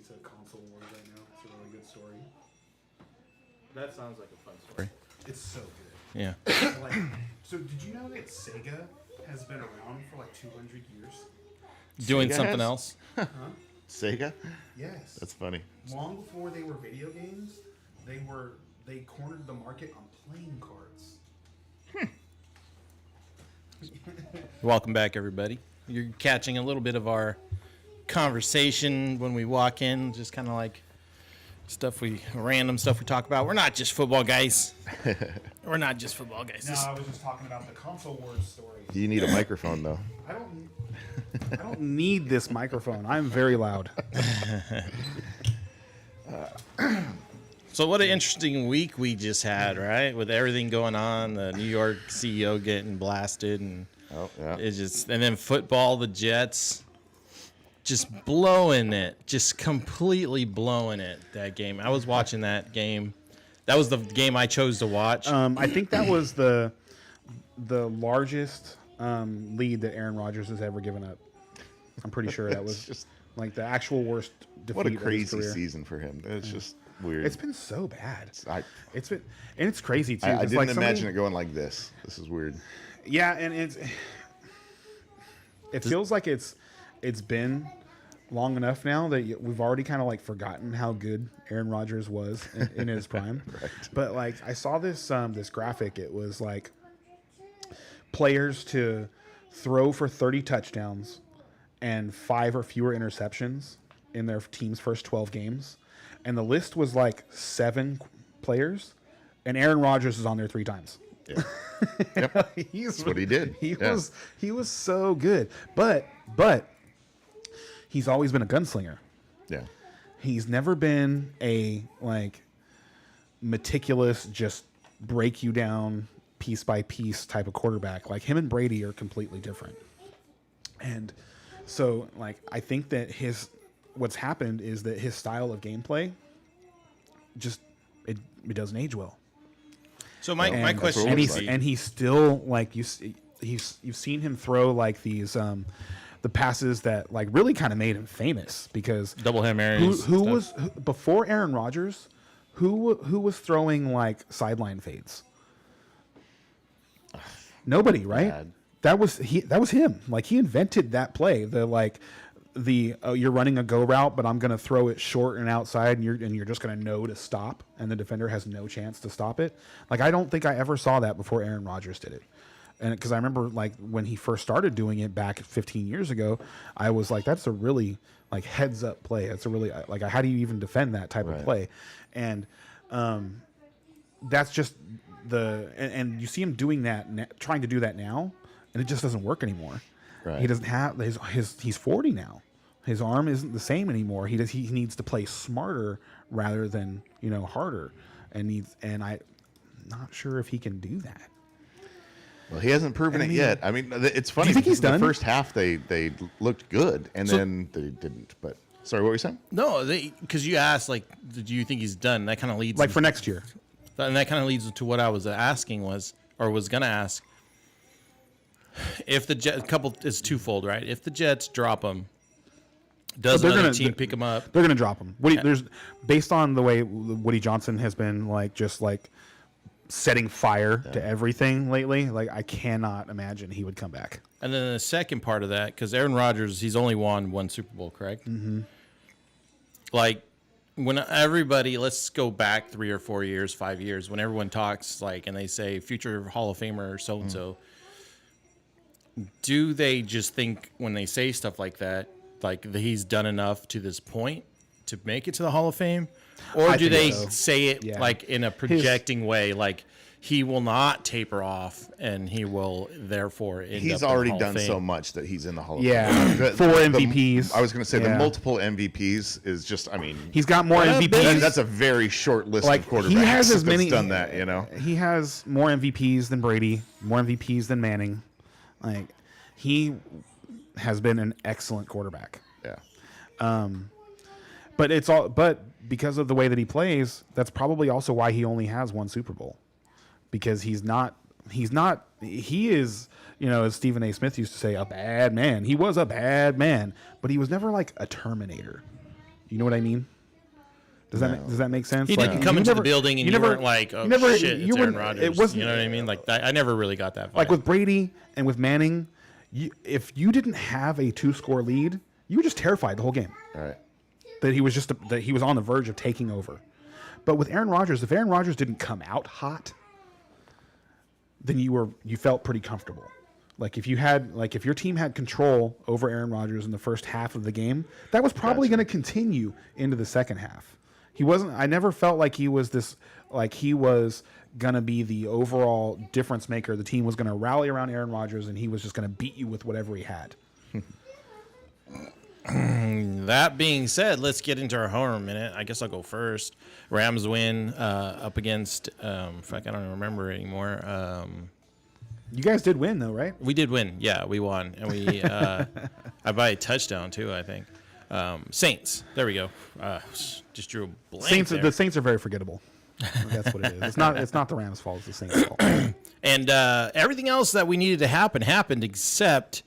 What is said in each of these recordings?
into console wars right now. It's a really good story. That sounds like a fun story. It's so good. Yeah. Like, so did you know that Sega has been around for like 200 years? Doing Sega something has? else. Sega? Yes. That's funny. Long before they were video games, they cornered the market on playing cards. Welcome back, everybody. You're catching a little bit of our conversation when we walk in, just kind of like random stuff we talk about. We're not just football guys. We're not just football guys. No, I was just talking about the console wars story. You need a microphone, though. I don't need this microphone. I'm very loud. So what an interesting week we just had, right? With everything going on, the New York CEO getting blasted, and and then football, the Jets just blowing it, just completely blowing it. That game, I was watching that game. That was the game I chose to watch. I think that was the largest lead that Aaron Rodgers has ever given up. I'm pretty sure that was just like the actual worst defeat. what a of his crazy career. season for him. It's just weird. It's been so bad. It's It's crazy too. I 'cause, didn't like, imagine it going like this. This is weird. Yeah, and it feels like it's been long enough now that we've already kind of like forgotten how good Aaron Rodgers was in his prime. Right. But like I saw this this graphic. It was like players to throw for 30 touchdowns and 5 or fewer interceptions in their team's first 12 games. And the list was like 7 players, and Aaron Rodgers is on there 3 times. Yeah. Yep. That's what he did. He was so good. But he's always been a gunslinger. Yeah. He's never been a like meticulous, just break you down piece by piece type of quarterback. Like him and Brady are completely different. And so like I think that what's happened is that his style of gameplay just it doesn't age well. So my question And he's still like you've seen him throw like these the passes that like really kind of made him famous because double Hail Marys. Who before Aaron Rodgers? Who was throwing like sideline fades? Nobody, right? Bad. That was him. Like he invented that play. You're running a go route, but I'm going to throw it short and outside, and you're just going to know to stop, and the defender has no chance to stop it. Like I don't think I ever saw that before Aaron Rodgers did it. And because I remember like when he first started doing it back 15 years ago, I was like, that's a really like heads up play. That's a really like how do you even defend that type of play? And that's just and you see him doing that, trying to do that now, and it just doesn't work anymore. Right. He doesn't have he's 40 now. His arm isn't the same anymore. He needs to play smarter rather than harder, and I'm not sure if he can do that. Well, he hasn't proven it yet. I mean, it's funny. Do you think he's done? The first half they looked good, and then they didn't. But sorry, what were you saying? No, because you asked like, do you think he's done? That kind of leads Like for next year. And that kind of leads to what I was asking was gonna ask. If the it's twofold, right? If the Jets drop him, does another team pick him up? They're gonna drop him. There's based on the way Woody Johnson has been just setting fire to everything lately. Like I cannot imagine he would come back. And then the second part of that, because Aaron Rodgers, he's only won 1 Super Bowl, correct? Mm-hmm. Like when everybody, let's go back 3 or 4 years, 5 years, when everyone talks and they say future Hall of Famer or so and so. Do they just think when they say stuff like that, like that he's done enough to this point to make it to the Hall of Fame? Or do they say it like in a projecting way, like he will not taper off and he will therefore end He's up already in the Hall done of so Fame? much that he's in the Hall of Fame. Fame. 4 MVPs. I was going to say the multiple MVPs is just, I mean, he's got more MVPs. That's a very short list of quarterbacks. He has as many. Done that, He has more MVPs than Brady, more MVPs than Manning. Like he has been an excellent quarterback. Yeah. But because of the way that he plays, that's probably also why he only has 1 Super Bowl. Because he is, as Stephen A. Smith used to say, a bad man. He was a bad man, but he was never like a Terminator. You know what I mean? Does that make sense? He didn't come into the building and you weren't like, oh, shit, it's Aaron Rodgers. It wasn't, you know what I mean? Like, I never really got that vibe. Like with Brady and with Manning, if you didn't have a 2-score lead, you were just terrified the whole game. Right. That he was on the verge of taking over. But with Aaron Rodgers, if Aaron Rodgers didn't come out hot, then you felt pretty comfortable. Like if your team had control over Aaron Rodgers in the first half of the game, that was probably going to continue into the second half. I never felt like he was going to be the overall difference maker. The team was going to rally around Aaron Rodgers and he was just going to beat you with whatever he had. That being said, let's get into our homer minute. I guess I'll go first. Rams win up against, I don't even remember anymore. You guys did win though, right? We did win. Yeah, we won. And we, I by a touchdown too, I think. Saints. There we go. Just drew a blank there. The Saints are very forgettable. That's what it is. It's not the Rams' fault. It's the Saints' fault. And everything else that we needed to happen happened, except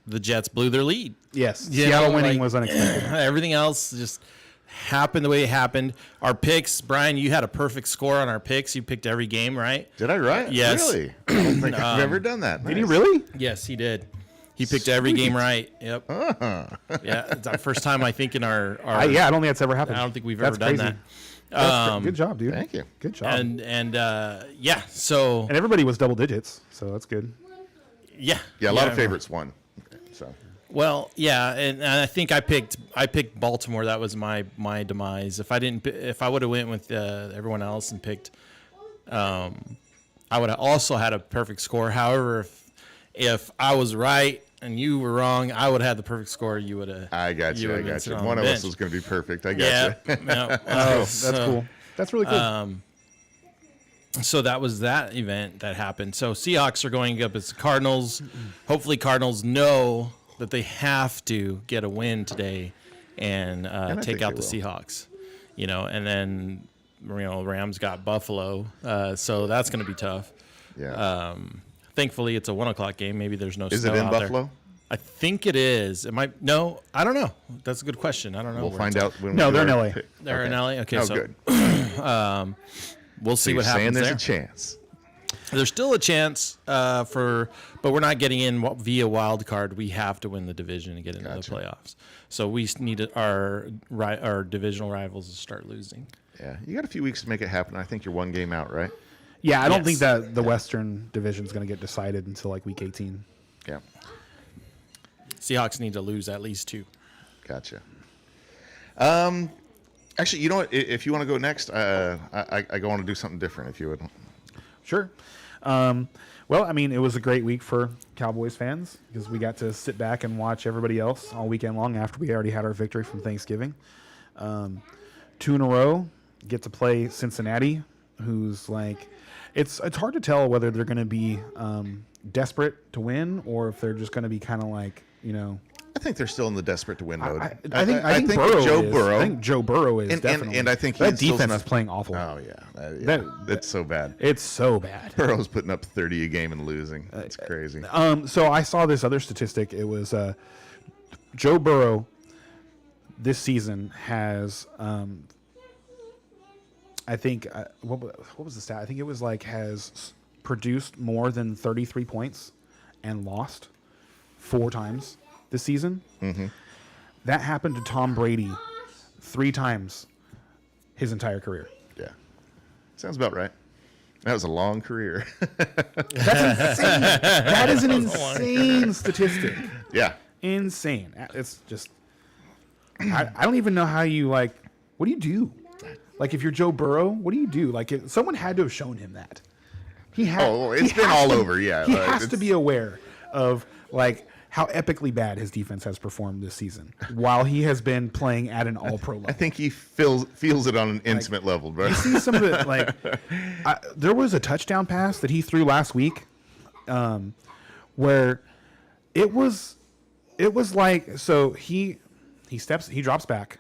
the Jets blew their lead. Yes, Seattle winning was unexpected. Everything else just happened the way it happened. Our picks, Brian, you had a perfect score on our picks. You picked every game, right? Did I right? Yes. Really? I don't think I've ever done that. Did he really? Yes, he did. He picked every game right. Yep. Yeah, it's our first time, I think, in our I don't think that's ever happened. I don't think we've ever done crazy. that. Good job, dude. Thank you. Good job. And yeah, so and everybody was double digits, so that's good. yeah, Yeah, a lot of favorites won. So well, yeah, and I think I picked Baltimore. That was my demise. If I would have went with everyone else and picked, I would have also had a perfect score. However, if I was right and you were wrong, I would have had the perfect score. You would have. I got you. One of us was going to be perfect. I got you. Yeah. That's cool. That's really cool. So that was that event that happened. So Seahawks are going up as Cardinals. Hopefully Cardinals know that they have to get a win today and take out the Seahawks. And then Rams got Buffalo. So that's going to be tough. Yeah. Thankfully it's a 1:00 game. Maybe there's no Is snow it in out Buffalo? there. I think it is. It might. No, I don't know. That's a good question. I don't know. We'll find out when No, they're in LA. They're in LA. Okay, so good. We'll see what happens there's there. a chance. There's still a chance but we're not getting in via wild card. We have to win the division and get into the playoffs. So we need our divisional rivals to start losing. Yeah, you got a few weeks to make it happen. I think you're one game out, right? Yeah, I don't think that the Western Division is going to get decided until like week 18. Yeah. Seahawks need to lose at least 2. Gotcha. Actually, you know what? If you want to go next, I want to do something different. If you would. Sure. Well, I mean, it was a great week for Cowboys fans because we got to sit back and watch everybody else all weekend long after we already had our victory from Thanksgiving. 2 in a row, get to play Cincinnati, who's like, it's hard to tell whether they're going to be desperate to win or if they're just going to be kind of like, I think they're still in the desperate to win mode. I think Burrow I think Joe Burrow is definitely. And I think that defense is playing awful. Oh yeah, that's so bad. It's so bad. Burrow's putting up 30 a game and losing. It's crazy. So I saw this other statistic. It was Joe Burrow this season has I think what was the stat? I think it was like has produced more than 33 points and lost 4 times this season. Mm-hmm. That happened to Tom Brady 3 times his entire career. Yeah. Sounds about right. That was a long career. That's insane. That is an insane statistic. Yeah. Insane. It's just, I don't even know how you what do you do? Like if you're Joe Burrow, what do you do? Like someone had to have shown him that. It's been all over. Yeah. He has to be aware of how epically bad his defense has performed this season while he has been playing at an all-pro level. I think he feels it on an intimate level, bro. You see some of it, there was a touchdown pass that he threw last week where it was so he drops back,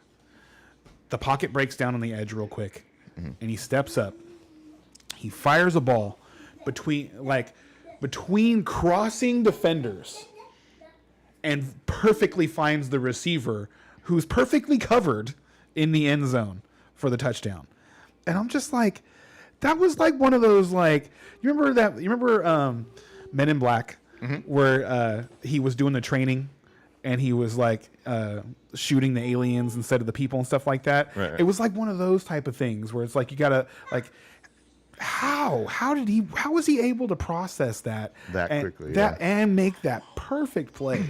the pocket breaks down on the edge real quick, and he steps up, he fires a ball between crossing defenders and perfectly finds the receiver who's perfectly covered in the end zone for the touchdown. And I'm just like, that was like one of those, like, you remember Men in Black, where he was doing the training and he was like shooting the aliens instead of the people and stuff like that. Right. It was like one of those type of things where it's like, you gotta like, how was he able to process that quickly, and make that perfect play?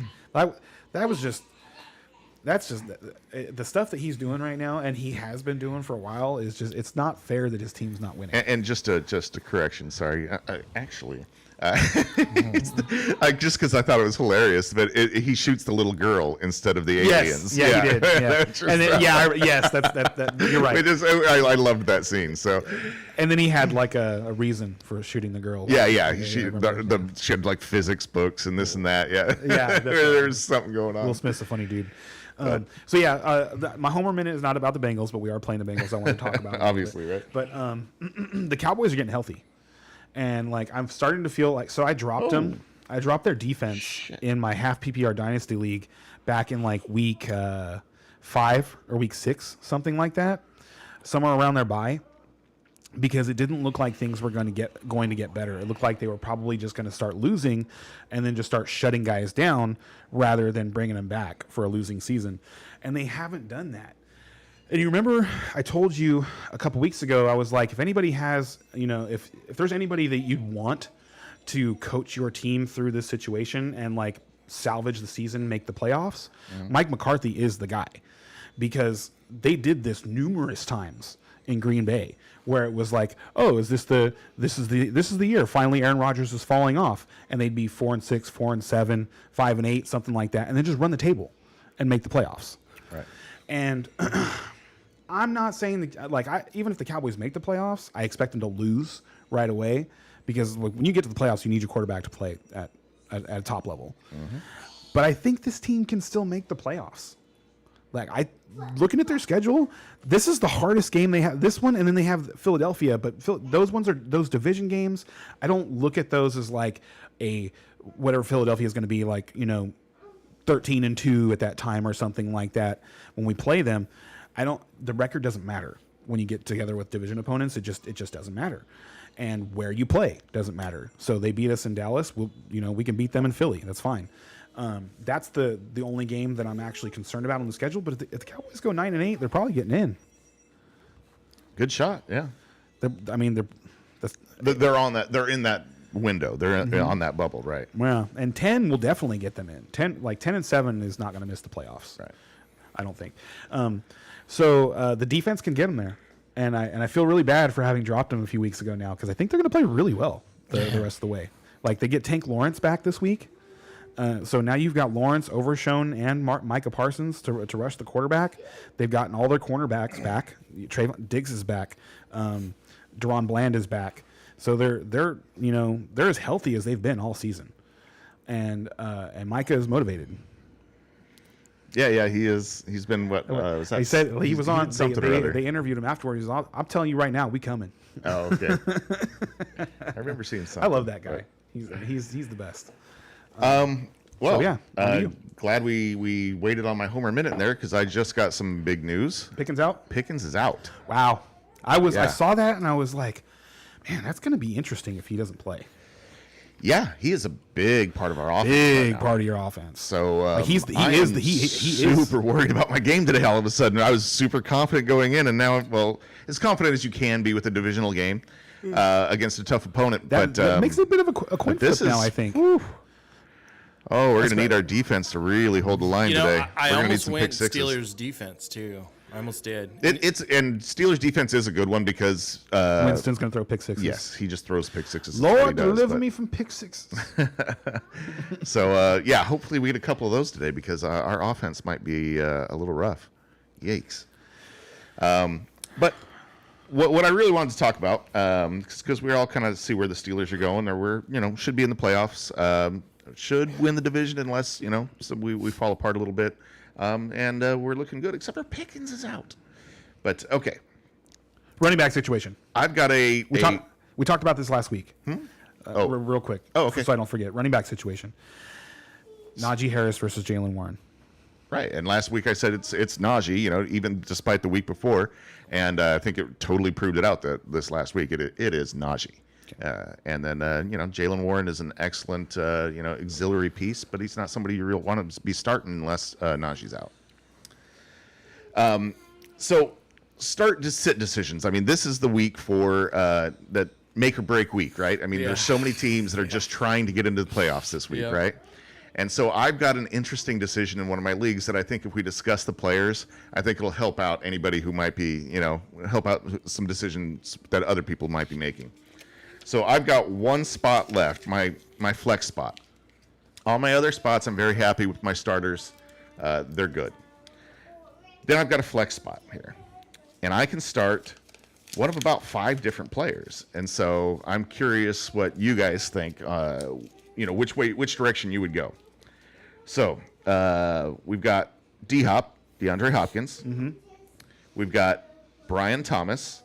That's just the stuff that he's doing right now, and he has been doing for a while. Is just, it's not fair that his team's not winning. And just a correction, sorry. Actually, just because I thought it was hilarious, but he shoots the little girl instead of the aliens. Yeah, he did. Yeah. And then, yes, that you're right. I loved that scene. So, and then he had like a reason for shooting the girl. Yeah. She had like physics books and this and that. Yeah. There's something going on. Will Smith's a funny dude. My homer minute is not about the Bengals, but we are playing the Bengals. I want to talk about it. Obviously, right? But the Cowboys are getting healthy, and like I'm starting to feel like, so I dropped them. I dropped their defense in my half PPR dynasty league back in like week 5 or week 6, something like that, somewhere around their bye, because it didn't look like things were going to get better. It looked like they were probably just going to start losing and then just start shutting guys down rather than bringing them back for a losing season. And they haven't done that. And you remember I told you a couple weeks ago, I was like, if anybody has, if there's anybody that you'd want to coach your team through this situation and like salvage the season, make the playoffs, Mike McCarthy is the guy, because they did this numerous times in Green Bay, where it was like, oh, this is the year finally Aaron Rodgers is falling off, and they'd be 4-6, 4-7, 5-8, something like that, and then just run the table and make the playoffs. Right. And I'm not saying that, even if the Cowboys make the playoffs, I expect them to lose right away, because when you get to the playoffs, you need your quarterback to play at a top level. But I think this team can still make the playoffs. Looking at their schedule, this is the hardest game they have. This one, and then they have Philadelphia. But those division games. I don't look at those as like whatever Philadelphia is going to be like, 13-2 at that time or something like that. When we play them, the record doesn't matter when you get together with division opponents. It just doesn't matter, and where you play doesn't matter. So they beat us in Dallas. We can beat them in Philly. That's fine. That's the only game that I'm actually concerned about on the schedule. But if the Cowboys go 9-8, they're probably getting in. Good shot, yeah. They're on that. They're in that window. They're on that bubble, right? Well, and 10 will definitely get them in. 10-7 is not going to miss the playoffs, right? I don't think. So the defense can get them there, and I feel really bad for having dropped them a few weeks ago now, because I think they're going to play really well the rest of the way. Like, they get Tank Lawrence back this week. So now you've got Lawrence, Overshone, and Micah Parsons to rush the quarterback. They've gotten all their cornerbacks back. Trayvon Diggs is back. Deron Bland is back. So they're as healthy as they've been all season, and Micah is motivated. Yeah, he is. He's been what? He said he was on. They interviewed him afterwards. I'm telling you right now, we coming. Oh, okay. I remember seeing something. I love that guy. He's the best. Glad we waited on my Homer Minute there, because I just got some big news. Pickens out? Pickens is out. Wow. I saw that and I was like, man, that's going to be interesting if he doesn't play. Yeah, he is a big part of our offense. Big part of your offense. So he is super worried about my game today. All of a sudden, I was super confident going in, and now, as confident as you can be with a divisional game against a tough opponent. That makes it a bit of a coin flip now, I think. Whew. Oh, we're going to need our defense to really hold the line today. I we're almost went Steelers defense too. I almost did. And Steelers defense is a good one, because Winston's going to throw pick sixes. Yes, he just throws pick sixes. Lord, deliver me from pick sixes. So hopefully we get a couple of those today, because our offense might be a little rough. Yikes. But what I really wanted to talk about, because we all kind of see where the Steelers are going, or we're should be in the playoffs. Should win the division unless so we fall apart a little bit, and we're looking good, except for Pickens is out. But okay, running back situation. I've got we talked about this last week. Real quick. Oh, okay. So I don't forget. Running back situation. Najee Harris versus Jaylen Warren. Right. And last week I said it's Najee, even despite the week before. And I think it totally proved it out that this last week it is Najee. Okay. And then, Jaylen Warren is an excellent, auxiliary piece, but he's not somebody you really want to be starting unless Najee's out. So start to sit decisions. I mean, this is the week for that make or break week, right? I mean, there's so many teams that are just trying to get into the playoffs this week, right? And so I've got an interesting decision in one of my leagues that I think if we discuss the players, I think it'll help out anybody who might be, help out some decisions that other people might be making. So I've got one spot left, my flex spot. All my other spots, I'm very happy with my starters. They're good. Then I've got a flex spot here. And I can start one of about 5 different players. And so I'm curious what you guys think, which direction you would go. So we've got D-Hop, DeAndre Hopkins. Mm-hmm. We've got Brian Thomas.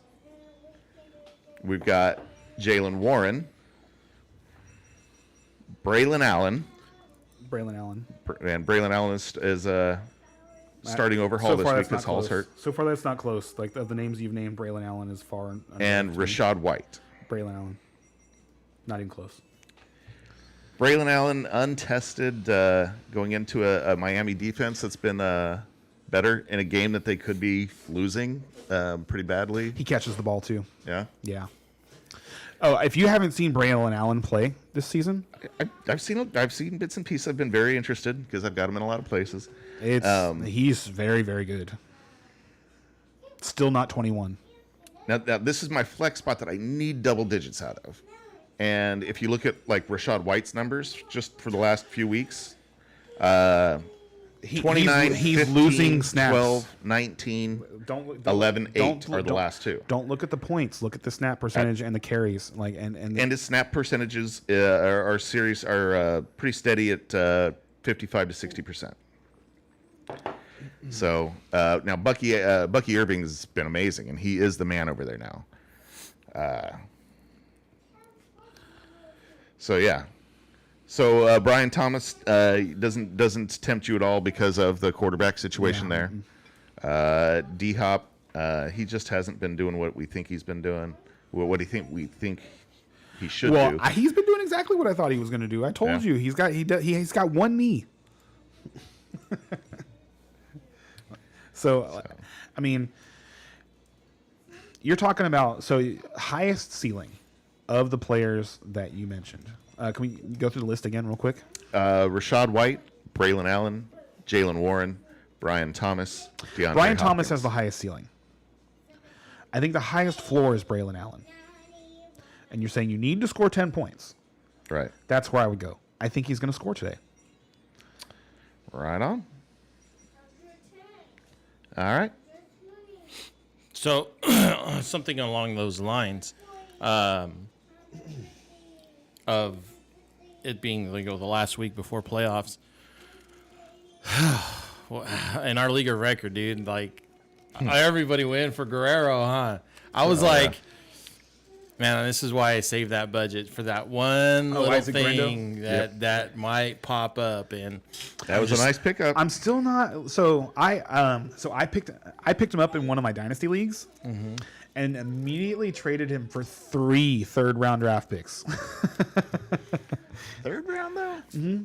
We've got Jaylen Warren. Braylon Allen. And Braylon Allen is starting overhaul this week because Hall's hurt. So far, that's not close. Like of the names you've named, Braylon Allen is far. And Rashad White. Braylon Allen, not even close. Braylon Allen, untested, going into a Miami defense that's been better in a game that they could be losing pretty badly. He catches the ball too. Yeah. Yeah. Oh, if you haven't seen Braylon Allen play this season, I've seen bits and pieces. I've been very interested because I've got him in a lot of places. He's very, very good. Still not 21. Now this is my flex spot that I need double digits out of. And if you look at like Rashad White's numbers just for the last few weeks, 29, he's 15, losing snaps. 12, 19, 11, 8 are the last two. Don't look at the points. Look at the snap percentage and the carries. And his snap percentages are pretty steady at 55 to 60%. So now Bucky Irving has been amazing, and he is the man over there now. So Brian Thomas doesn't tempt you at all because of the quarterback situation there. D-Hop, he just hasn't been doing what we think he's been doing. What do you think we think he should do? Well, he's been doing exactly what I thought he was going to do. I told you he's got one knee. So, I mean, you're talking about highest ceiling of the players that you mentioned. Can we go through the list again real quick? Rashad White, Braylon Allen, Jaylen Warren, Brian Thomas, DeAndre Brian Hopkins. Thomas has the highest ceiling. I think the highest floor is Braylon Allen. And you're saying you need to score 10 points. Right. That's where I would go. I think he's going to score today. Right on. All right. So, something along those lines of it being the last week before playoffs. In our league of record, dude, everybody went for Guerrero, huh? I was man, this is why I saved that budget for that one little thing that might pop up, and that was a nice pickup. I'm still not. So I picked him up in one of my dynasty leagues, and immediately traded him for 3 third-round draft picks. Third round though. Mm-hmm.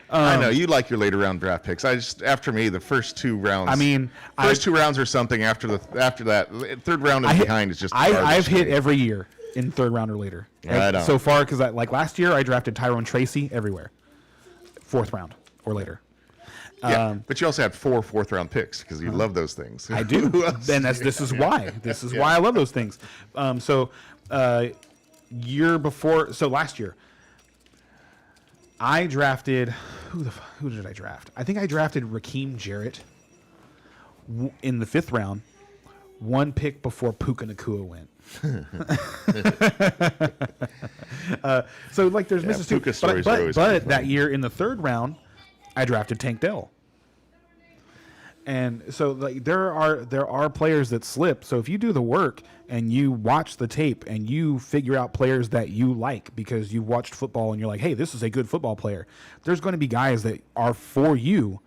I know you like your later round draft picks. After me, the first 2 rounds. I mean, first 2 rounds or something. After that, third round and behind is just. I've hit every year in third round or later. Right so far, because last year I drafted Tyrone Tracy everywhere, 4th round or later. Yeah, but you also had 4 fourth round picks because you love those things. I do. Then this is why. This is why I love those things. Last year, I drafted who did I draft? I think I drafted Raheem Jarrett in the 5th round, 1 pick before Puka Nacua went. There's misses too. But that year in the 3rd round, I drafted Tank Dell. And so there are players that slip. So if you do the work and you watch the tape and you figure out players that you like because you've watched football and you're like, hey, this is a good football player, there's going to be guys that are for you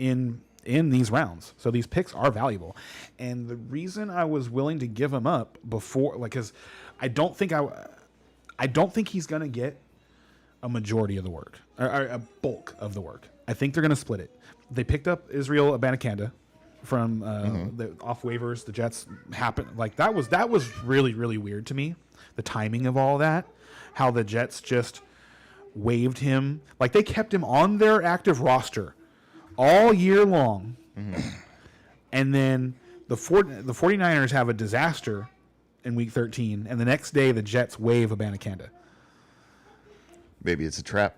in these rounds. So these picks are valuable. And the reason I was willing to give him up before, like, because I don't think he's going to get a majority of the work, or a bulk of the work. I think they're going to split it. They picked up Israel Abanikanda from the off waivers. The Jets happened. Like, that was really, really weird to me. The timing of all that, how the Jets just waived him. Like, they kept him on their active roster all year long. And then the 49ers have a disaster in week 13, and the next day the Jets waive Abanikanda. Maybe it's a trap.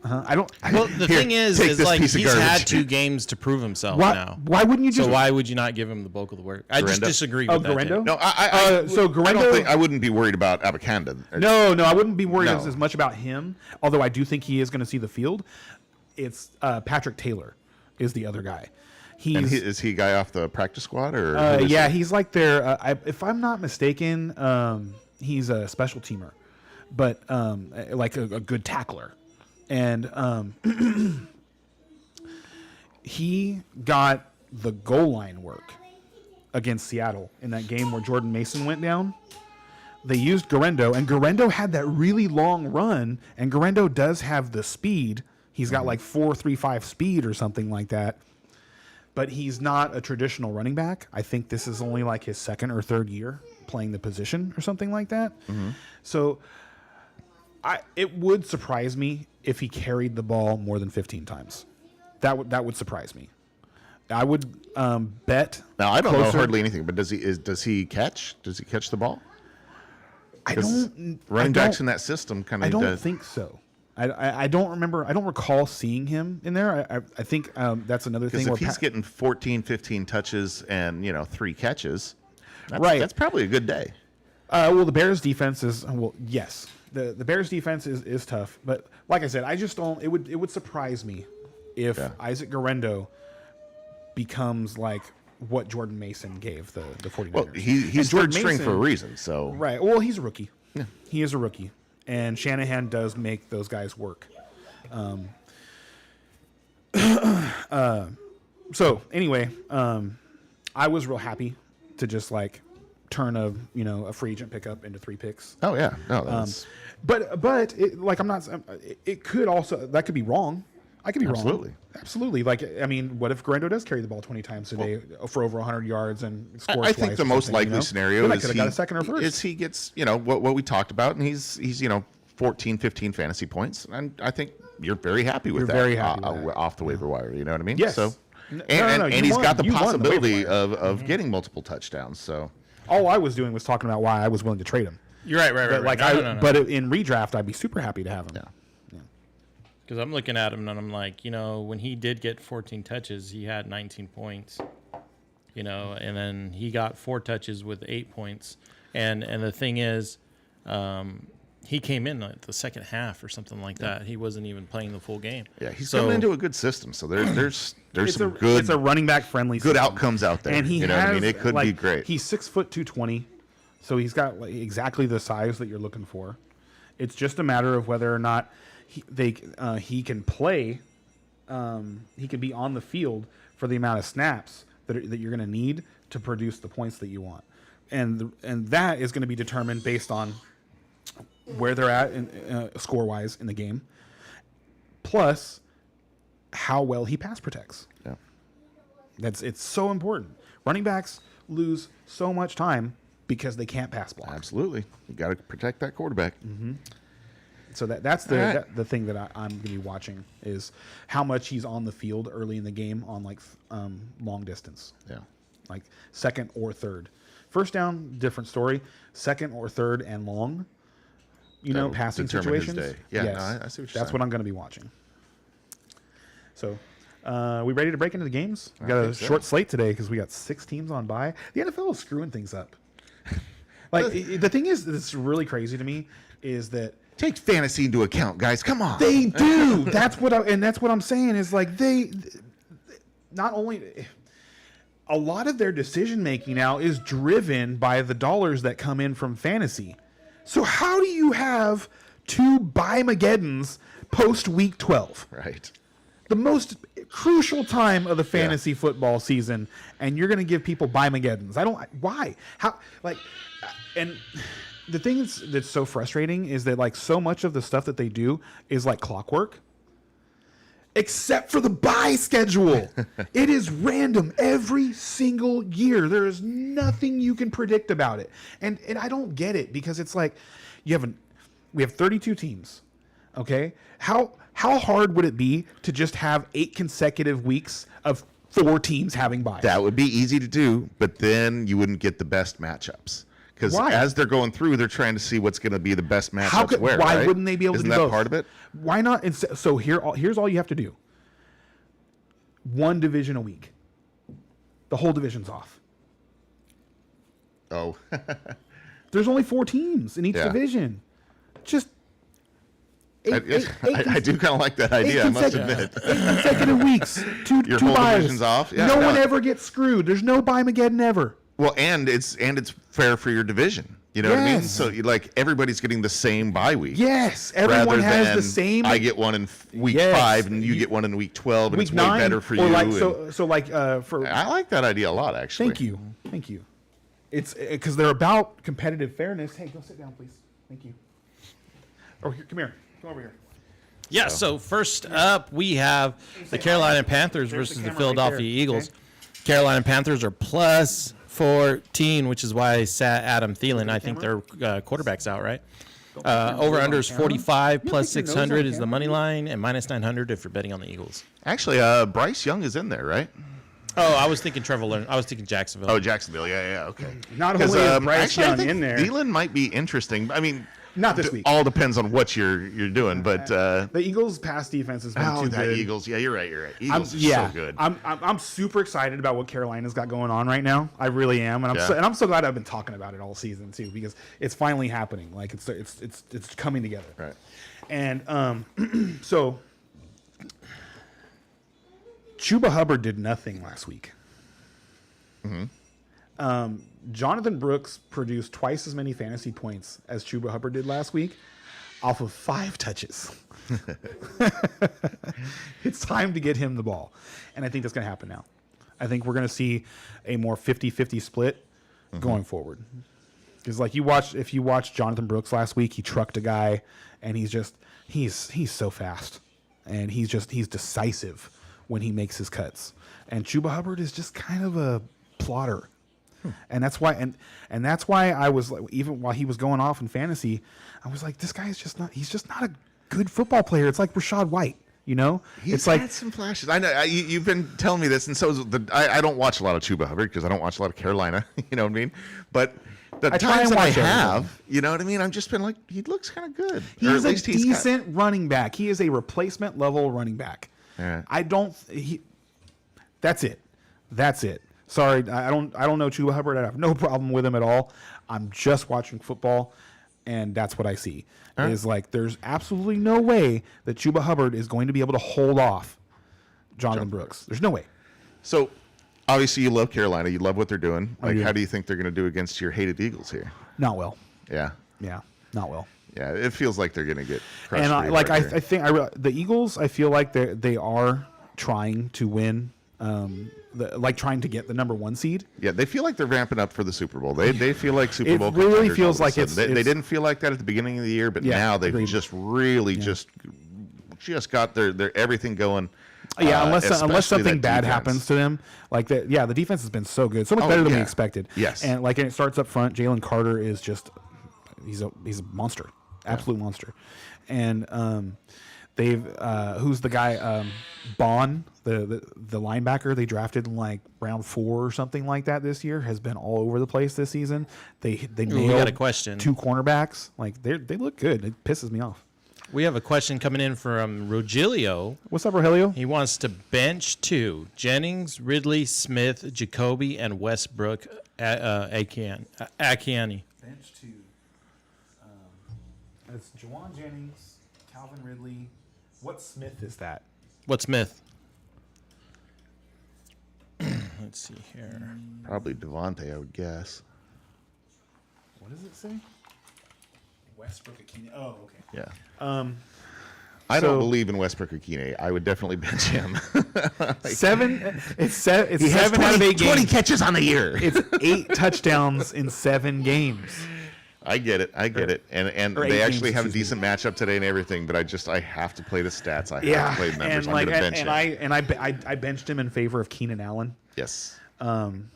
I don't. Well, the thing is like he's had 2 games to prove himself now. Why wouldn't you just? So why would you not give him the bulk of the work? I just disagree with that. Garendo? No, So Garendo, I wouldn't be worried about Abakanda. No, I wouldn't be worried as much about him. Although I do think he is going to see the field. It's Patrick Taylor is the other guy. Is he a guy off the practice squad or? Yeah, he's like their. If I'm not mistaken, he's a special teamer, but like a good tackler. And he got the goal line work against Seattle in that game where Jordan Mason went down. They used Garendo, and Garendo had that really long run, and Garendo does have the speed. He's got like 4.35 speed or something like that. But he's not a traditional running back. I think this is only like his 2nd or 3rd year playing the position or something like that. So it would surprise me if he carried the ball more than 15 times. That would surprise me. I would bet. Now I don't know hardly anything, but does he catch? Does he catch the ball? Running backs in that system kind of. I don't think so. I don't remember. I don't recall seeing him in there. I think that's another thing. Because if he's getting 14, 15 touches and 3 catches, that's probably a good day. Well, the Bears' defense is yes. The Bears' defense is tough, but like I said, I just don't. It would surprise me if Isaac Garendo becomes like what Jordan Mason gave the 49ers. Well, he's third string for a reason. So right. Well, he's a rookie. Yeah. He is a rookie, and Shanahan does make those guys work. So anyway, I was real happy to just like turn a free agent pickup into 3 picks. Oh yeah, no, that's... but it, like I'm not. It could also that could be wrong. I could be wrong. Absolutely. Like I mean, what if Garendo does carry the ball 20 times today for over 100 yards and scores? I think the most likely scenario is he got a 2nd or 1st. Is he gets what we talked about, and he's 14, 15 fantasy points, and I think you're very happy with that. Very happy with that. Off the waiver wire. You know what I mean? Yes. So, and he's got the possibility of getting multiple touchdowns. So. All I was doing was talking about why I was willing to trade him. You're right. But like no. But in redraft, I'd be super happy to have him. Yeah. Because I'm looking at him and I'm like, when he did get 14 touches, he had 19 points. And then he got 4 touches with 8 points. And the thing is, he came in like the second half or something like that. He wasn't even playing the full game. Yeah, he's coming into a good system. So there's some good. It's a running back friendly. Good outcomes out there. And he what I mean? It could be great. He's 6'2", so he's got like exactly the size that you're looking for. It's just a matter of whether or not he can play. He can be on the field for the amount of snaps that you're going to need to produce the points that you want, and that is going to be determined based on where they're at in, score-wise in the game, plus how well he pass protects. Yeah, it's so important. Running backs lose so much time because they can't pass block. Absolutely, you got to protect that quarterback. Mm-hmm. So that's the thing that I'm going to be watching is how much he's on the field early in the game on like long distance. Yeah, like 2nd or 3rd. First down, different story. 2nd or 3rd and long. Passing situations. Yeah, yes, no, I see what you're saying. That's what I'm going to be watching. So, we ready to break into the games? We got a short slate today because we got 6 teams on bye. The NFL is screwing things up. The thing is, that's really crazy to me is that take fantasy into account, guys. Come on, they do. That's what I'm saying is like they not only. A lot of their decision making now is driven by the dollars that come in from fantasy. So how do you have 2 Buy-Mageddons post week 12? Right. The most crucial time of the fantasy football season, and you're going to give people Bimageddons. Why? How? Like, and the thing that's so frustrating is that like so much of the stuff that they do is like clockwork. Except for the bye schedule. It is random every single year. There is nothing you can predict about it. And I don't get it because it's like we have 32 teams. Okay? How hard would it be to just have 8 consecutive weeks of 4 teams having byes? That would be easy to do, but then you wouldn't get the best matchups. Because as they're going through, they're trying to see what's going to be the best matchups. Why wouldn't they be able to do both? Isn't that part of it? Why not? So here's all you have to do. 1 division a week. The whole division's off. Oh. There's only 4 teams in each division. Just I do kind of like that idea, I must admit. 8 consecutive weeks. Your whole byes. division's off? Yeah, no one ever gets screwed. There's no Bimageddon ever. Well, and it's fair for your division. You know what I mean? So everybody's getting the same bye week. Yes, everyone has the same. I get one in week 5, and you get one in week 12, and week it's 9, way better for you. Like for. I like that idea a lot, actually. Thank you. It's because they're about competitive fairness. Hey, go sit down, please. Thank you. Oh, here, come over here. Yeah. So first up, we have the Carolina Panthers versus the Philadelphia Eagles. Okay. Carolina Panthers are plus 14, which is why I sat Adam Thielen. I think their quarterback's out, right? Over under is 45 plus 600 is the money line, and minus 900 if you're betting on the Eagles. Actually, Bryce Young is in there, right? Oh, I was thinking Trevor Lawrence. I was thinking Jacksonville. Oh, Jacksonville. Yeah, okay. Not only is Bryce Young in there. Thielen might be interesting. I mean, not this week. All depends on what you're doing, but the Eagles' pass defense has been too good. Eagles. Yeah, you're right. Eagles are so good. I'm super excited about what Carolina's got going on right now. I really am, and I'm so glad I've been talking about it all season too, because it's finally happening. Like it's coming together. Right. And so Chuba Hubbard did nothing last week. Mm-hmm. Jonathan Brooks produced twice as many fantasy points as Chuba Hubbard did last week off of 5 touches. It's time to get him the ball. And I think that's going to happen now. I think we're going to see a more 50-50 split going forward. Because if you watch Jonathan Brooks last week, he trucked a guy, and he's so fast. And he's decisive when he makes his cuts. And Chuba Hubbard is just kind of a plotter. And that's why I was like, even while he was going off in fantasy, I was like, this guy is he's just not a good football player. It's like Rachaad White, you know? He's had some flashes. I know you've been telling me this, and so I don't watch a lot of Chuba Hubbard because I don't watch a lot of Carolina, you know what I mean? But the times that I have, you know what I mean? I've just been like, he looks kind of good. He's a decent running back. He is a replacement level running back. Yeah. That's it. Sorry, I don't know Chuba Hubbard. I have no problem with him at all. I'm just watching football, and that's what I see. Right. Is like there's absolutely no way that Chuba Hubbard is going to be able to hold off Jonathan Brooks. There's no way. So, obviously, you love Carolina. You love what they're doing. Like, how do you think they're going to do against your hated Eagles here? Not well. Yeah, not well. Yeah, it feels like they're going to get crushed. And I think the Eagles, I feel like they are trying to win. Trying to get the number 1 seed. Yeah, they feel like they're ramping up for the Super Bowl. They feel like Super Bowl. It really feels like they didn't feel like that at the beginning of the year, but now they've just really just got their everything going. Yeah, unless something bad happens to them, like that. Yeah, the defense has been so good, so much better than we expected. Yes, and it starts up front. Jalen Carter is he's a monster, absolute monster, and they've who's the guy Bond, the linebacker they drafted in like round 4 or something like that this year, has been all over the place this season. They nailed got a question. 2 cornerbacks. Like they look good. It pisses me off. We have a question coming in from Rogelio. What's up, Rogelio? He wants to bench 2: Jennings, Ridley, Smith, Jacoby, and Westbrook Akiani. Bench 2. It's Juwan Jennings, Calvin Ridley. What Smith is that? What Smith? Let's see here. Probably Devontae, I would guess. What does it say? Westbrook Akini. Oh, okay. Yeah. I don't believe in Westbrook-Akine. I would definitely bench him. It's 7 out of 8 games. 20 catches on the year. It's 8 touchdowns in 7 games. I get it. And they actually have a decent matchup today and everything, but I have to play the stats. I have to play the numbers. I'm going to bench him. I benched him in favor of Keenan Allen. Yes. And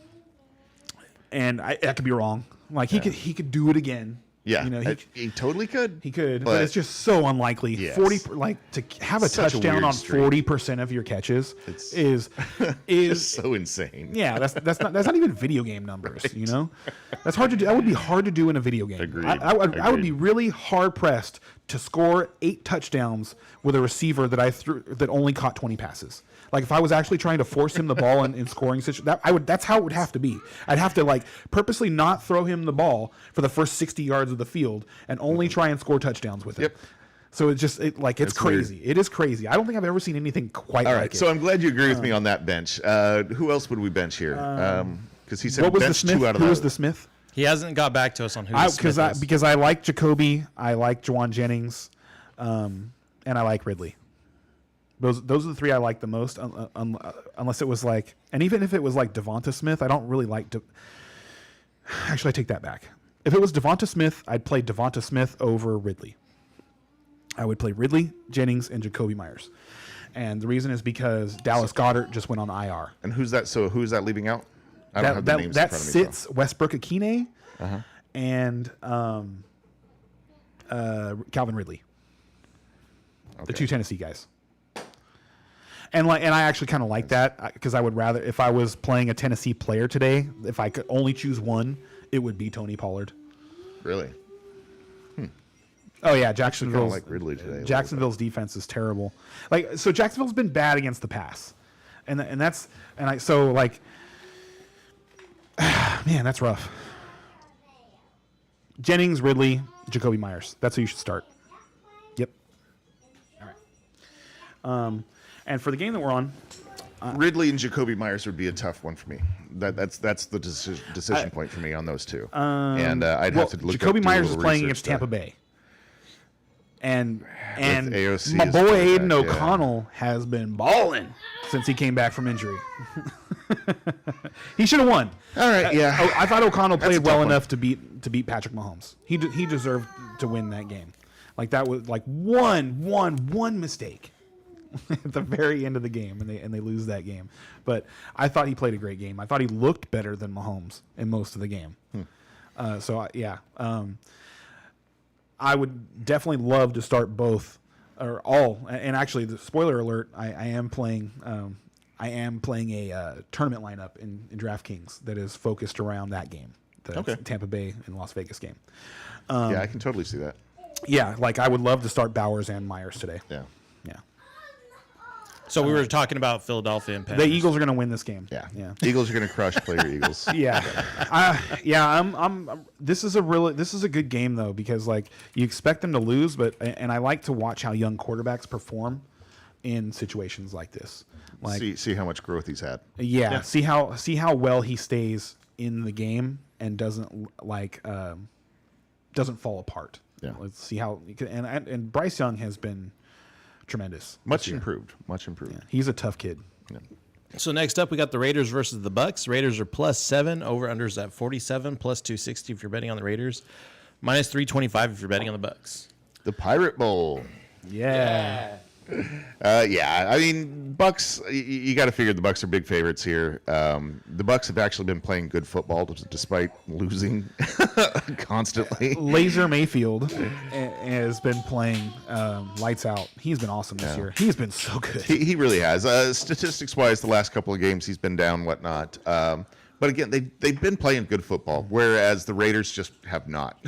I could be wrong. Like he could do it again. Yeah, you know, he totally could. He could, but it's just so unlikely. Yes. 40, like to have a touchdown on 40% of your catches is so insane. Yeah, that's not even video game numbers. Right. You know, that's hard to do. That would be hard to do in a video game. Agreed. I would be really hard pressed to score 8 touchdowns with a receiver that only caught 20 passes. Like if I was actually trying to force him the ball in scoring situations, that's how it would have to be. I'd have to like purposely not throw him the ball for the first 60 yards of the field and only try and score touchdowns with it. Yep. So it's crazy. Weird. It is crazy. I don't think I've ever seen anything quite like it. So I'm glad you agree with me on that bench. Who else would we bench here? Because he said bench 2 out of Who was the Smith? He hasn't got back to us on who the Smith is. Because I like Jacoby, I like Juwan Jennings, and I like Ridley. Those are the 3 I like the most, unless it was like, and even if it was like Devonta Smith, I don't really like. Actually, I take that back. If it was Devonta Smith, I'd play Devonta Smith over Ridley. I would play Ridley, Jennings, and Jacoby Myers, and the reason is because Dallas Goedert just went on IR. And who's that? So who's that leaving out? I don't have the names in front of me. That sits Westbrook-Akine and Calvin Ridley, the 2 Tennessee guys. And I actually kind of like that because I would rather, if I was playing a Tennessee player today, if I could only choose one, it would be Tony Pollard. Really? Oh yeah, Jacksonville's like Ridley today. Jacksonville's defense is terrible. Like so, Jacksonville's been bad against the pass, man, that's rough. Jennings, Ridley, Jacoby Myers. That's who you should start. Yep. All right. And for the game that we're on, Ridley and Jacoby Myers would be a tough one for me. That's the decision point for me on those 2. And I'd have to look. Jacoby Myers is playing against Tampa Bay, and AOC my boy Aiden O'Connell has been balling since he came back from injury. He should have won. All right, yeah. I thought O'Connell played well enough to beat Patrick Mahomes. He deserved to win that game. Like that was like one mistake at the very end of the game, and they lose that game. But I thought he played a great game. I thought he looked better than Mahomes in most of the game. I would definitely love to start both or all. And actually, the spoiler alert: I am playing a tournament lineup in DraftKings that is focused around that game, the Tampa Bay and Las Vegas game. Yeah, I can totally see that. Yeah, like I would love to start Bowers and Myers today. Yeah. So we were talking about Philadelphia and Panthers. The Eagles are going to win this game. Yeah. Eagles are going to crush. Play your Eagles. Yeah. This is a good game though, because like you expect them to lose, and I like to watch how young quarterbacks perform in situations like this. Like see how much growth he's had. Yeah. See how well he stays in the game and doesn't fall apart. Yeah. Let's see how and Bryce Young has been tremendous. Much improved. Yeah. He's a tough kid. Yeah. So next up, we got the Raiders versus the Bucks. Raiders are +7. Over/unders at 47. +260 if you're betting on the Raiders. -325 if you're betting on the Bucks. The Pirate Bowl. Yeah. I mean, Bucks. You got to figure the Bucks are big favorites here. The Bucks have actually been playing good football despite losing constantly. Laser Mayfield has been playing lights out. He's been awesome this year. He's been so good. He really has. Statistics-wise, the last couple of games he's been down, whatnot. But again, they've been playing good football, whereas the Raiders just have not.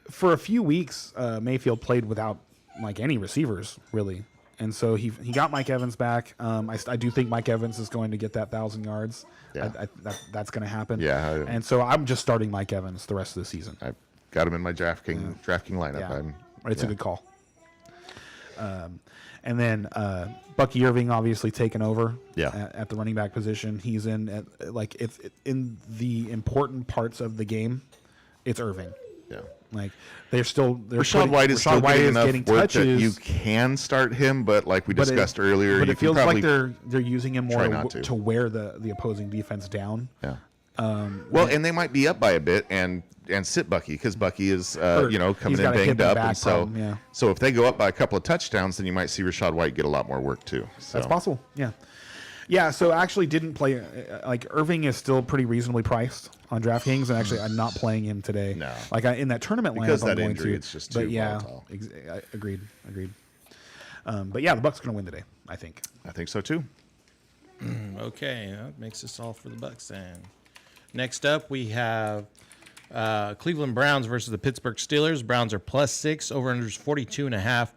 For a few weeks, Mayfield played without like any receivers really, and so he got Mike Evans back. I do think Mike Evans is going to get that 1,000 yards. Yeah. That's going to happen. Yeah, and so I'm just starting Mike Evans the rest of the season. I've got him in my drafting lineup. Yeah. It's a good call. And then Bucky Irving obviously taken over at the running back position. He's in in the important parts of the game. It's Irving. Yeah. Like Rashad White is still getting enough work that you can start him, but like we discussed earlier, but you it feels like they're using him more try to wear the opposing defense down. Yeah. Well, and they might be up by a bit and sit Bucky because Bucky is coming in banged up, and so if they go up by a couple of touchdowns, then you might see Rashad White get a lot more work too. So. That's possible. Yeah. Yeah, so actually didn't play like Irving is still pretty reasonably priced on DraftKings, and actually I'm not playing him today. No, like in that tournament because lineup, that I'm going injury, to. it's just too volatile. Agreed. But yeah, the Bucks are going to win today. I think so too. Okay, that makes us all for the Bucks then. Next up, we have Cleveland Browns versus the Pittsburgh Steelers. Browns are +6, over/under is 42.5.